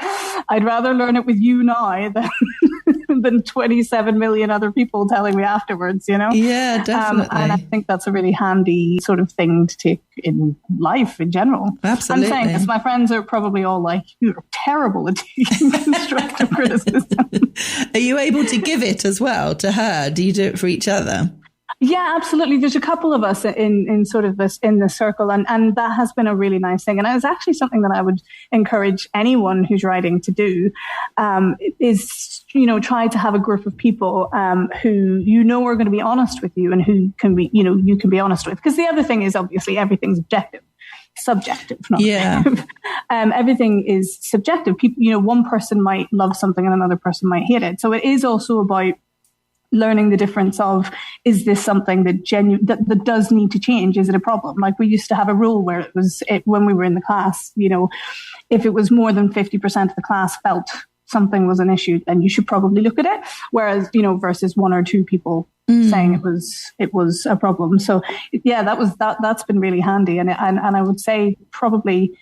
I'd rather learn it with you now than 27 million other people telling me afterwards, you know? Yeah, definitely. And I think that's a really handy sort of thing to take in life in general. Absolutely. I'm saying this, my friends are probably all like, you're terrible at taking constructive criticism. Are you able to give it as well to her? Do you do it for each other? Yeah, absolutely. There's a couple of us in sort of this, in the circle, and that has been a really nice thing. And it's actually something that I would encourage anyone who's writing to do, is, you know, try to have a group of people, who, you know, are going to be honest with you and who can be, you know, you can be honest with. Because the other thing is obviously everything's subjective, not objective. Everything is subjective. People, you know, one person might love something and another person might hate it. So it is also about learning the difference of, is this something that does need to change? Is it a problem? Like we used to have a rule where when we were in the class, you know, if it was more than 50% of the class felt something was an issue, then you should probably look at it. Whereas, you know, versus one or two people saying it was a problem. So yeah, that's been really handy. And I would say probably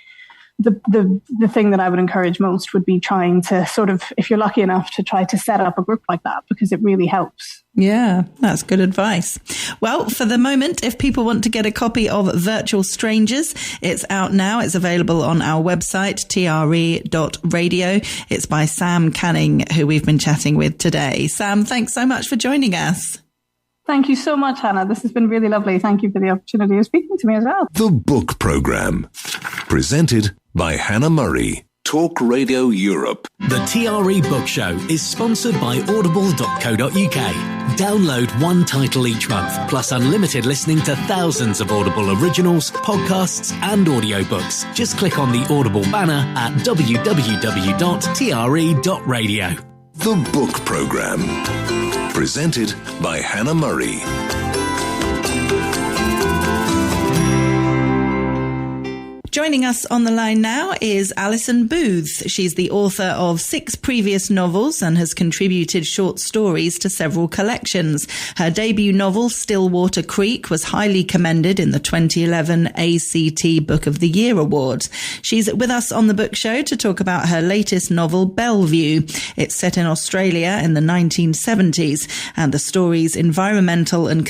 the thing that I would encourage most would be trying to sort of, if you're lucky enough, to try to set up a group like that, because it really helps. Yeah, that's good advice. Well, for the moment, if people want to get a copy of Virtual Strangers, it's out now. It's available on our website, TRE.radio. It's by Sam Canning, who we've been chatting with today. Sam, thanks so much for joining us. Thank you so much, Hannah. This has been really lovely. Thank you for the opportunity of speaking to me as well. The Book Programme, presented by Hannah Murray. Talk Radio Europe. The TRE Book Show is sponsored by audible.co.uk. Download one title each month, plus unlimited listening to thousands of Audible originals, podcasts, and audiobooks. Just click on the Audible banner at www.tre.radio. The Book Programme, presented by Hannah Murray. Joining us on the line now is Alison Booth. She's the author of 6 previous novels and has contributed short stories to several collections. Her debut novel, Stillwater Creek, was highly commended in the 2011 ACT Book of the Year Award. She's with us on the book show to talk about her latest novel, Bellevue. It's set in Australia in the 1970s, and the story's environmental and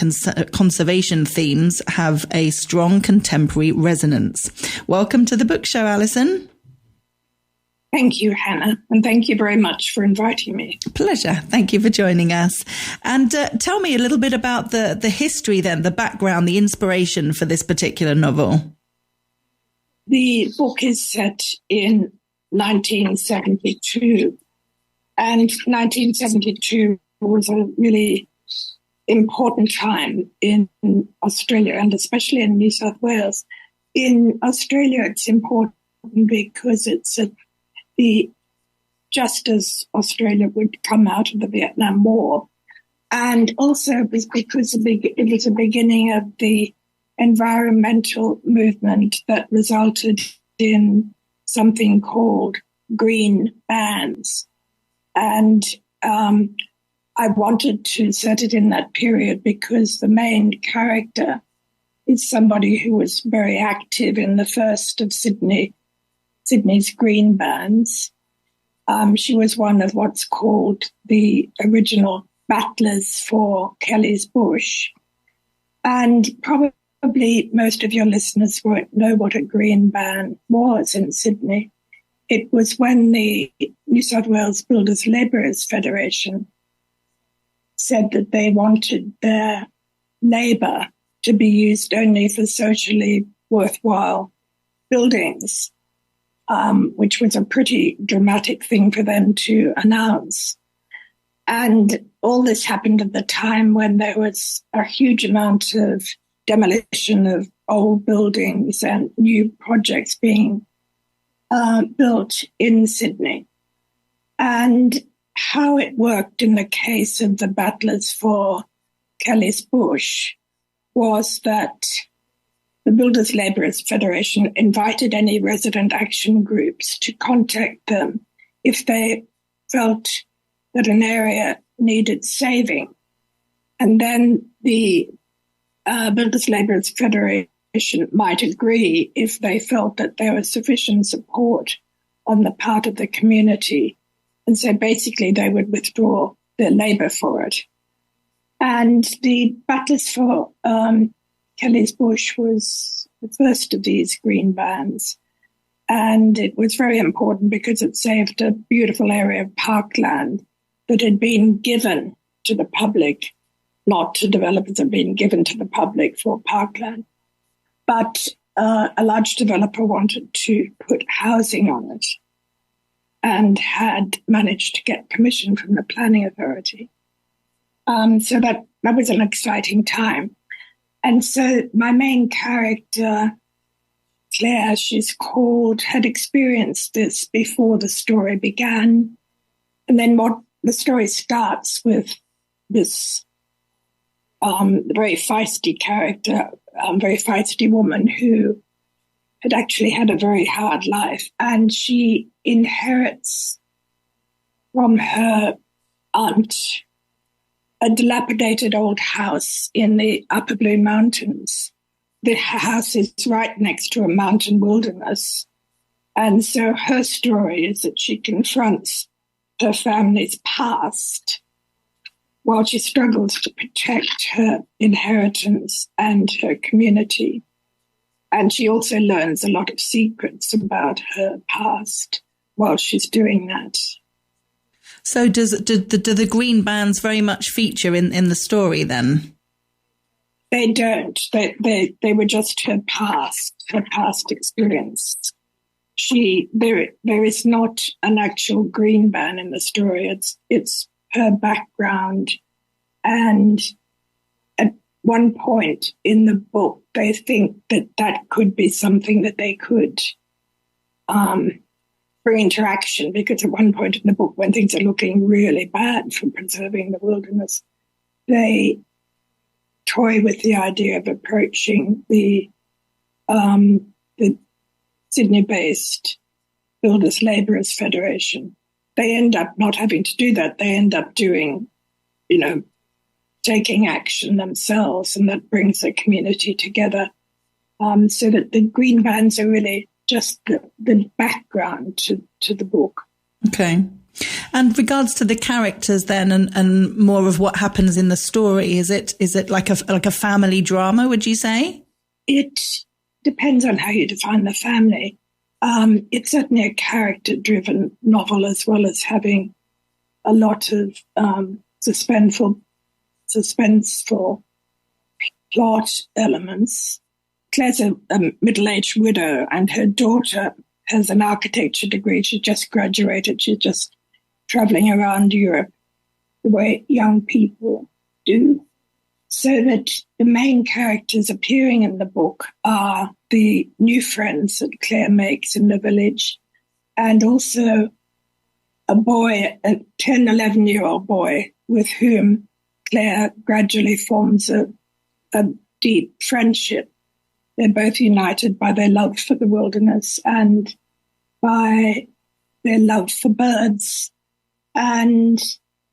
conservation themes have a strong contemporary resonance. Welcome to the book show, Alison. Thank you, Hannah, and thank you very much for inviting me. Pleasure. Thank you for joining us. And tell me a little bit about the history then, the background, the inspiration for this particular novel. The book is set in 1972, and 1972 was a really important time in Australia, and especially in New South Wales. In Australia, it's important because it's just as Australia would come out of the Vietnam War, and also because it was the beginning of the environmental movement that resulted in something called green bans. And I wanted to set it in that period because the main character is somebody who was very active in the first of Sydney's green bans. She was one of what's called the original battlers for Kelly's Bush. And probably most of your listeners won't know what a green ban was in Sydney. It was when the New South Wales Builders Labourers Federation said that they wanted their labour to be used only for socially worthwhile buildings, which was a pretty dramatic thing for them to announce. And all this happened at the time when there was a huge amount of demolition of old buildings and new projects being built in Sydney. And how it worked in the case of the battlers for Kelly's Bush was that the Builders Labourers Federation invited any resident action groups to contact them if they felt that an area needed saving. And then the Builders Labourers Federation might agree if they felt that there was sufficient support on the part of the community. And so basically they would withdraw their labour for it. And the battlers for Kelly's Bush was the first of these green bans. And it was very important because it saved a beautiful area of parkland that had been given to the public, not to developers, had been given to the public for parkland. But a large developer wanted to put housing on it and had managed to get permission from the planning authority. So that was an exciting time. And so my main character, Claire, she's called, had experienced this before the story began. And then the story starts with this very feisty character, very feisty woman who had actually had a very hard life. And she inherits from her aunt a dilapidated old house in the Upper Blue Mountains. The house is right next to a mountain wilderness. And so her story is that she confronts her family's past while she struggles to protect her inheritance and her community. And she also learns a lot of secrets about her past while she's doing that. So do the green bands very much feature in the story then? They don't. They were just her past experience. There is not an actual green band in the story. It's her background, and at one point in the book, they think that could be something that they could bring into action, because at one point in the book, when things are looking really bad for preserving the wilderness, they toy with the idea of approaching the Sydney-based Builders Labourers Federation. They end up not having to do that. They end up doing, taking action themselves, and that brings the community together. So that the green bands are really just the background to the book. Okay. And regards to the characters then, and more of what happens in the story, is it like a family drama, would you say? It depends on how you define the family. It's certainly a character-driven novel, as well as having a lot of suspenseful plot elements. Claire's a middle-aged widow, and her daughter has an architecture degree. She just graduated. She's just traveling around Europe the way young people do. So that the main characters appearing in the book are the new friends that Claire makes in the village, and also a boy, a 10, 11-year-old boy, with whom Claire gradually forms a deep friendship. They're both united by their love for the wilderness and by their love for birds, and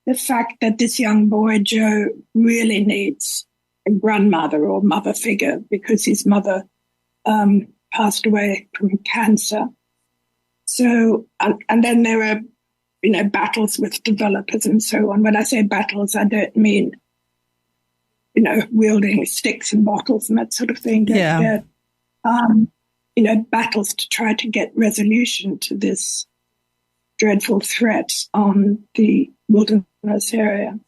the fact that this young boy, Joe, really needs a grandmother or mother figure because his mother passed away from cancer. So, and then there are, battles with developers and so on. When I say battles, I don't mean, wielding sticks and bottles and that sort of thing. Yeah. Battles to try to get resolution to this dreadful threat on the wilderness area.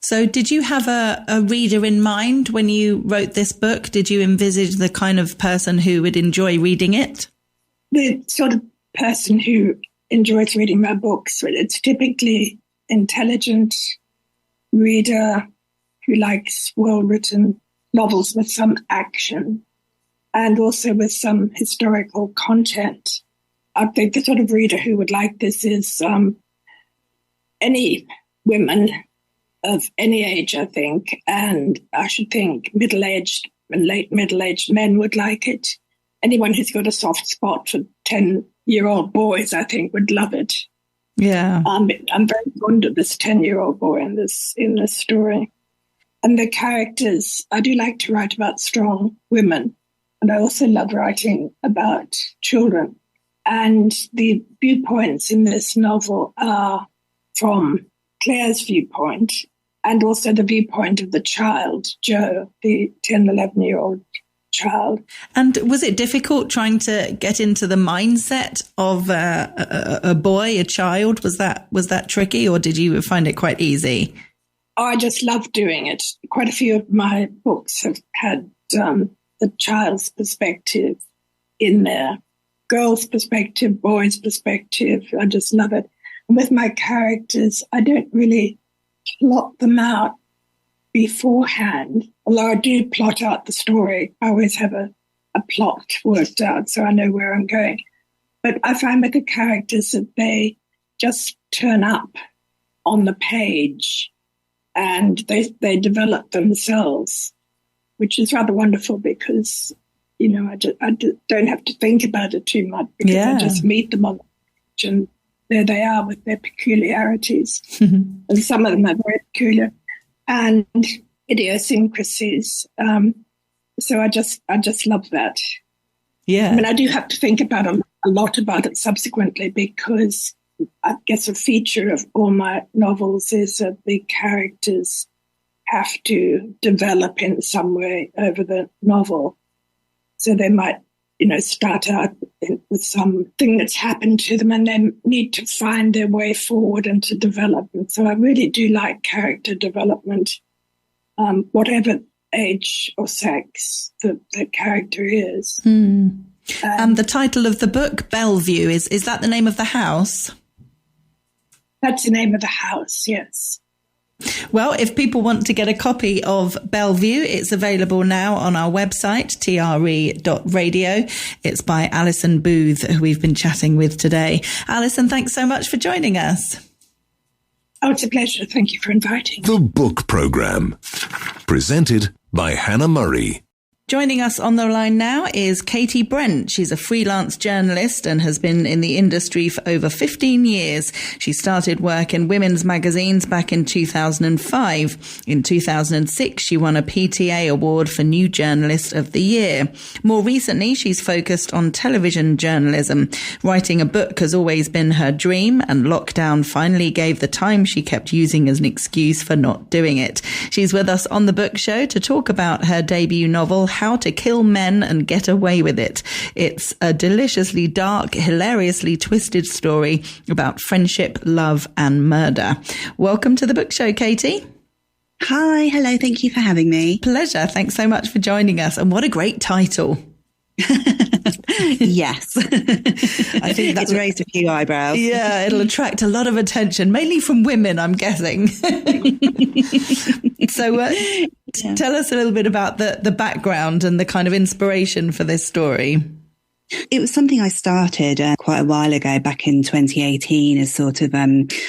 So did you have a reader in mind when you wrote this book? Did you envisage the kind of person who would enjoy reading it? The sort of person who enjoys reading my books. It's typically intelligent reader who likes well-written novels with some action and also with some historical content. I think the sort of reader who would like this is any women of any age, I think, and I should think middle-aged and late middle-aged men would like it. Anyone who's got a soft spot for 10-year-old boys, I think, would love it. Yeah. I'm very fond of this 10-year-old boy in this story. And the characters, I do like to write about strong women, and I also love writing about children. And the viewpoints in this novel are from Claire's viewpoint and also the viewpoint of the child, Joe, the 10, 11-year-old child. And was it difficult trying to get into the mindset of a boy, a child? Was that tricky, or did you find it quite easy? Oh, I just love doing it. Quite a few of my books have had the child's perspective in there. Girls' perspective, boys' perspective. I just love it. And with my characters, I don't really plot them out beforehand, although I do plot out the story. I always have a plot worked out so I know where I'm going. But I find with the characters that they just turn up on the page and they develop themselves, which is rather wonderful because, I don't have to think about it too much because I just meet them on the page and there they are with their peculiarities. And some of them are very peculiar and idiosyncrasies. So I just love that. Yeah. I mean, I do have to think about a lot a lot about it subsequently, because I guess a feature of all my novels is that the characters have to develop in some way over the novel. So they might, start out with something that's happened to them and then need to find their way forward and to develop. And so I really do like character development, whatever age or sex the character is. And the title of the book, Bellevue, is that the name of the house? That's the name of the house, yes. Well, if people want to get a copy of Bellevue, it's available now on our website, TRE.radio. It's by Alison Booth, who we've been chatting with today. Alison, thanks so much for joining us. Oh, it's a pleasure. Thank you for inviting. The Book Programme, presented by Hannah Murray. Joining us on the line now is Katie Brent. She's a freelance journalist and has been in the industry for over 15 years. She started work in women's magazines back in 2005. In 2006, she won a PTA award for New Journalist of the Year. More recently, she's focused on television journalism. Writing a book has always been her dream, and lockdown finally gave the time she kept using as an excuse for not doing it. She's with us on the book show to talk about her debut novel, How to Kill Men and Get Away with It. It's a deliciously dark, hilariously twisted story about friendship, love and murder. Welcome to the book show, Katie. Hi, hello, thank you for having me. Pleasure. Thanks so much for joining us. And what a great title. Yes. I think that's raised a few eyebrows. Yeah, it'll attract a lot of attention, mainly from women, I'm guessing. So tell us a little bit about the background and the kind of inspiration for this story. It was something I started quite a while ago, back in 2018, as sort of,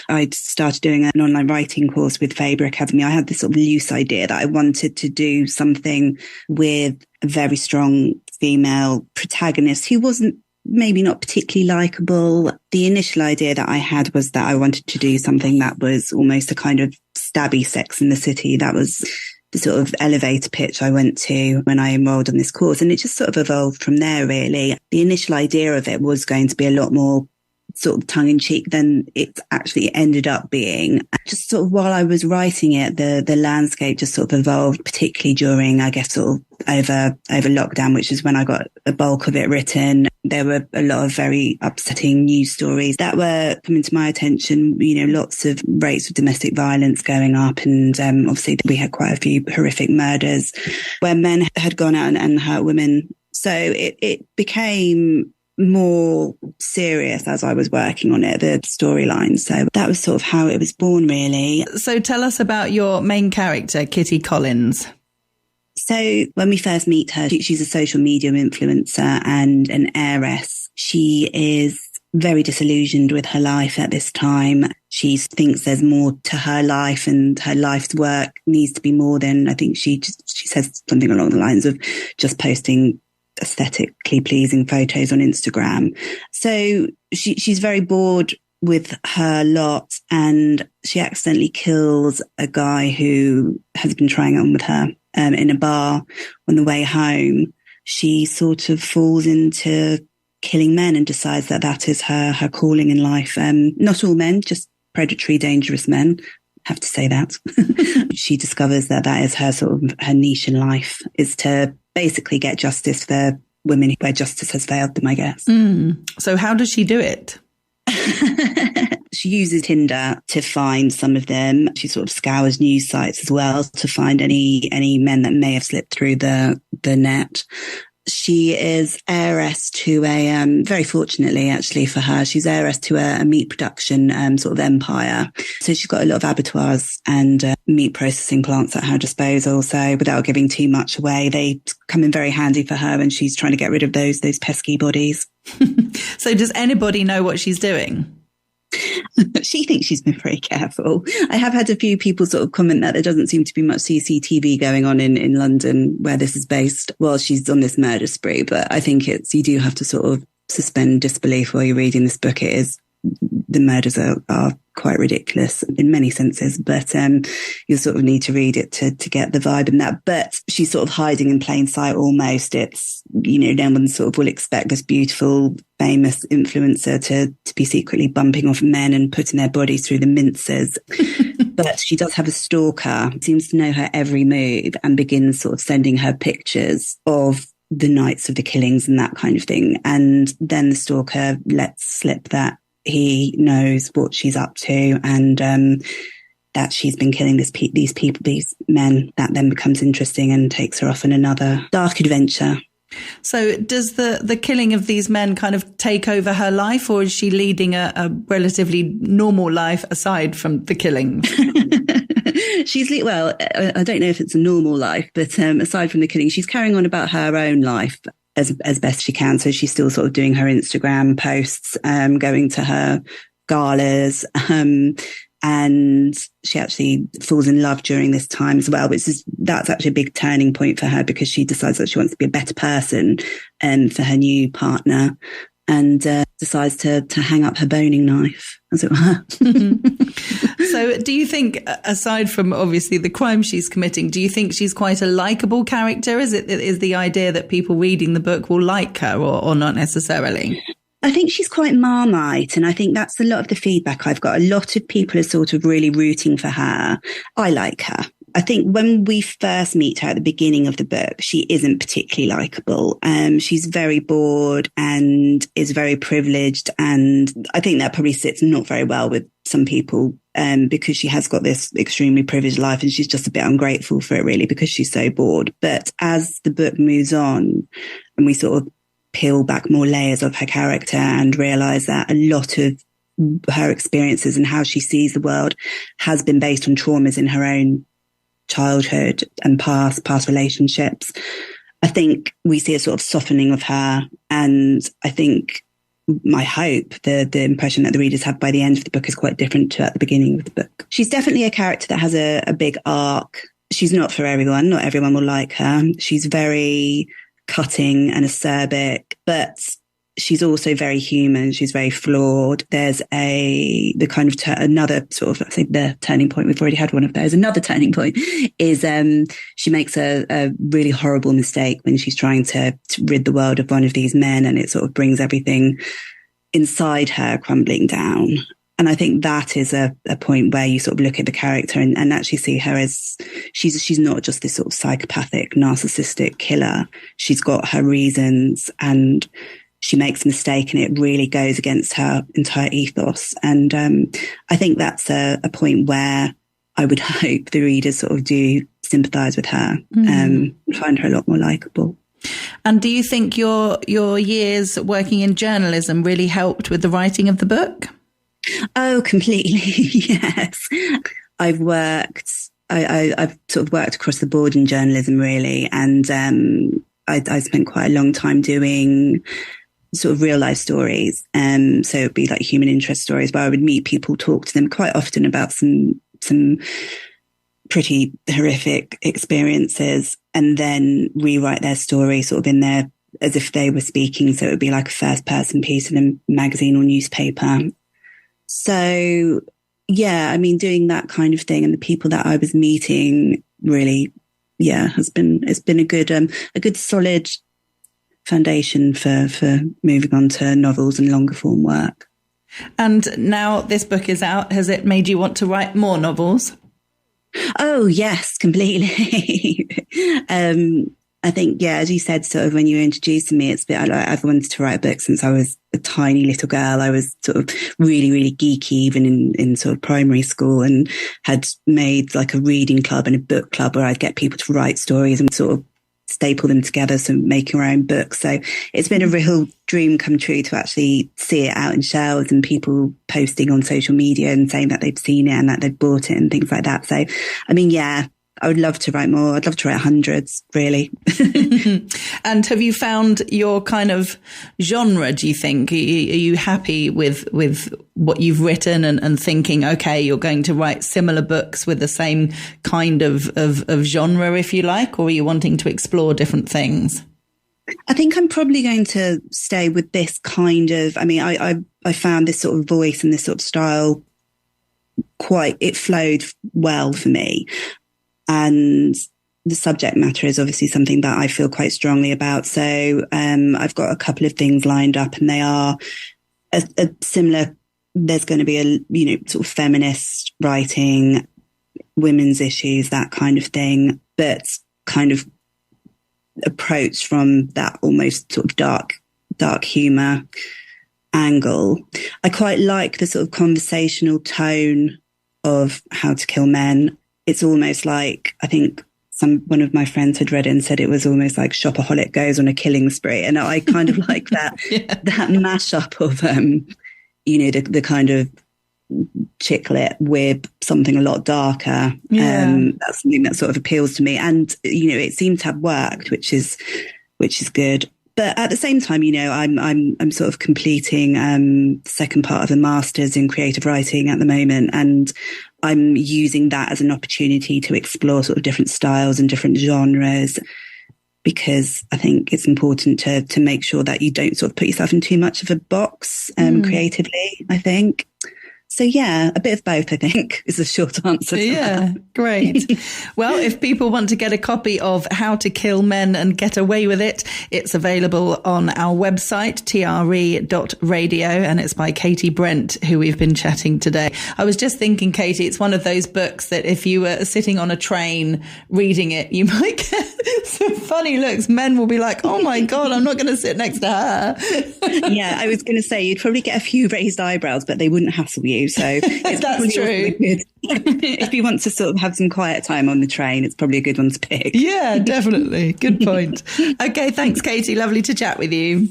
I'd started doing an online writing course with Faber Academy. I had this sort of loose idea that I wanted to do something with a very strong female protagonist who wasn't maybe not particularly likable. The initial idea that I had was that I wanted to do something that was almost a kind of stabby Sex in the City. That was the sort of elevator pitch I went to when I enrolled on this course. And it just sort of evolved from there, really. The initial idea of it was going to be a lot more sort of tongue-in-cheek than it actually ended up being. Just sort of while I was writing it, the landscape just sort of evolved, particularly during, I guess, sort of over lockdown, which is when I got a bulk of it written. There were a lot of very upsetting news stories that were coming to my attention, lots of rates of domestic violence going up. And obviously we had quite a few horrific murders where men had gone out and hurt women. So it became more serious as I was working on it, the storyline. So that was sort of how it was born, really. So tell us about your main character, Kitty Collins. So when we first meet her, she's a social media influencer and an heiress. She is very disillusioned with her life at this time. She thinks there's more to her life, and her life's work needs to be more than, I think she says something along the lines of just posting aesthetically pleasing photos on Instagram. So she's very bored with her lot, and she accidentally kills a guy who has been trying on with her in a bar. On the way home, she sort of falls into killing men and decides that is her calling in life. Not all men, just predatory, dangerous men. Have to say that. She discovers that is her sort of her niche in life, is to basically get justice for women where justice has failed them, I guess. So how does she do it? She uses Tinder to find some of them. She sort of scours news sites as well to find any men that may have slipped through the net. She is heiress to very fortunately actually for her, she's heiress to a meat production sort of empire. So she's got a lot of abattoirs and meat processing plants at her disposal. So without giving too much away, they come in very handy for her, and she's trying to get rid of those pesky bodies. So does anybody know what she's doing? She thinks she's been very careful. I have had a few people sort of comment that there doesn't seem to be much CCTV going on in London where this is based while she's on this murder spree. But I think you do have to sort of suspend disbelief while you're reading this book. The murders are quite ridiculous in many senses, but you sort of need to read it to get the vibe in that. But she's sort of hiding in plain sight almost. It's, no one sort of will expect this beautiful, famous influencer to be secretly bumping off men and putting their bodies through the mincers. But she does have a stalker, seems to know her every move, and begins sort of sending her pictures of the nights of the killings and that kind of thing. And then the stalker lets slip that he knows what she's up to, and that she's been killing these men. That then becomes interesting and takes her off on another dark adventure. So does the killing of these men kind of take over her life, or is she leading a relatively normal life aside from the killing? I don't know if it's a normal life, but aside from the killing, she's carrying on about her own life as best she can. So she's still sort of doing her Instagram posts, going to her galas, and she actually falls in love during this time as well, that's actually a big turning point for her, because she decides that she wants to be a better person for her new partner, and decides to hang up her boning knife, as it were. So do you think, aside from obviously the crime she's committing, do you think she's quite a likeable character? Is the idea that people reading the book will like her, or not necessarily? I think she's quite Marmite, and I think that's a lot of the feedback I've got. A lot of people are sort of really rooting for her. I like her. I think when we first meet her at the beginning of the book, she isn't particularly likable. She's very bored and is very privileged. And I think that probably sits not very well with some people, because she has got this extremely privileged life, and she's just a bit ungrateful for it, really, because she's so bored. But as the book moves on and we sort of peel back more layers of her character and realize that a lot of her experiences and how she sees the world has been based on traumas in her own childhood and past relationships, I think we see a sort of softening of her. And I think my hope, the impression that the readers have by the end of the book, is quite different to at the beginning of the book. She's definitely a character that has a big arc. She's not for everyone. Not everyone will like her. She's very cutting and acerbic, but she's also very human. She's very flawed. There's the kind of another sort of, I think the turning point, we've already had one of those. Another turning point is she makes a really horrible mistake when she's trying to rid the world of one of these men, and it sort of brings everything inside her crumbling down. And I think that is a point where you sort of look at the character and actually see her as she's not just this sort of psychopathic, narcissistic killer. She's got her reasons, and she makes a mistake, and it really goes against her entire ethos. And I think that's a point where I would hope the readers sort of do sympathise with her, find her a lot more likeable. And do you think your years working in journalism really helped with the writing of the book? Oh, completely. Yes. I've sort of worked across the board in journalism, really. And I spent quite a long time doing sort of real life stories. So it'd be like human interest stories where I would meet people, talk to them quite often about some pretty horrific experiences, and then rewrite their story sort of in there as if they were speaking. So it would be like a first person piece in a magazine or newspaper. So yeah, I mean, doing that kind of thing and the people that I was meeting really, it's been a good solid foundation for moving on to novels and longer form work. And now this book is out, has it made you want to write more novels? Oh yes, completely. I think, as you said, sort of when you were introducing me, it's been, I've wanted to write a book since I was a tiny little girl. I was sort of really, really geeky, even in sort of primary school, and had made like a reading club and a book club where I'd get people to write stories and sort of staple them together, so make your own book. So it's been a real dream come true to actually see it out in shelves and people posting on social media and saying that they've seen it and that they've bought it and things like that. So, I mean, I would love to write more. I'd love to write hundreds, really. And have you found your kind of genre, do you think? Are you happy with what you've written and thinking, okay, you're going to write similar books with the same kind of genre, if you like, or are you wanting to explore different things? I think I'm probably going to stay with this kind of, I mean, I found this sort of voice and this sort of style it flowed well for me. And the subject matter is obviously something that I feel quite strongly about. So I've got a couple of things lined up, and they are a similar. There's going to be a sort of feminist writing, women's issues, that kind of thing, but kind of approach from that almost sort of dark humor angle. I quite like the sort of conversational tone of How to Kill Men. It's almost like, I think one of my friends had read it and said it was almost like Shopaholic goes on a killing spree. And I kind of like that, that mashup of, the kind of chick lit with something a lot darker. That's something that sort of appeals to me. And, it seems to have worked, which is good. But at the same time, I'm sort of completing the second part of a master's in creative writing at the moment, and I'm using that as an opportunity to explore sort of different styles and different genres, because I think it's important to make sure that you don't sort of put yourself in too much of a box creatively, I think. So yeah, a bit of both, I think, is a short answer to that. Great. Well, if people want to get a copy of How to Kill Men and Get Away with It, it's available on our website, TRE.radio, and it's by Katie Brent, who we've been chatting today. I was just thinking, Katie, it's one of those books that if you were sitting on a train reading it, you might get some funny looks. Men will be like, oh my God, I'm not going to sit next to her. Yeah, I was going to say, you'd probably get a few raised eyebrows, but they wouldn't hassle you. So it's that's true. Good. If you want to sort of have some quiet time on the train, it's probably a good one to pick. Yeah, definitely. Good point. Okay, thanks, Katie. Lovely to chat with you.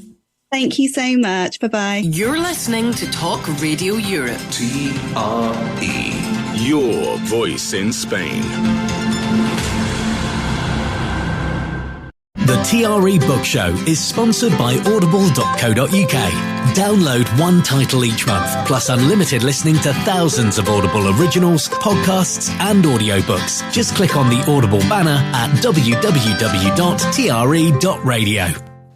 Thank you so much. Bye-bye. You're listening to Talk Radio Europe. TRE, your voice in Spain. The TRE Book Show is sponsored by audible.co.uk. Download one title each month, plus unlimited listening to thousands of Audible originals, podcasts, and audiobooks. Just click on the Audible banner at www.tre.radio.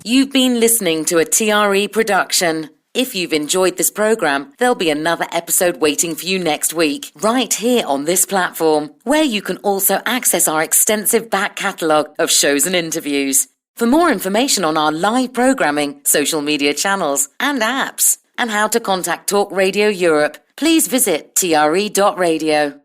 You've been listening to a TRE production. If you've enjoyed this program, there'll be another episode waiting for you next week, right here on this platform, where you can also access our extensive back catalogue of shows and interviews. For more information on our live programming, social media channels and apps, and how to contact Talk Radio Europe, please visit TRE.radio.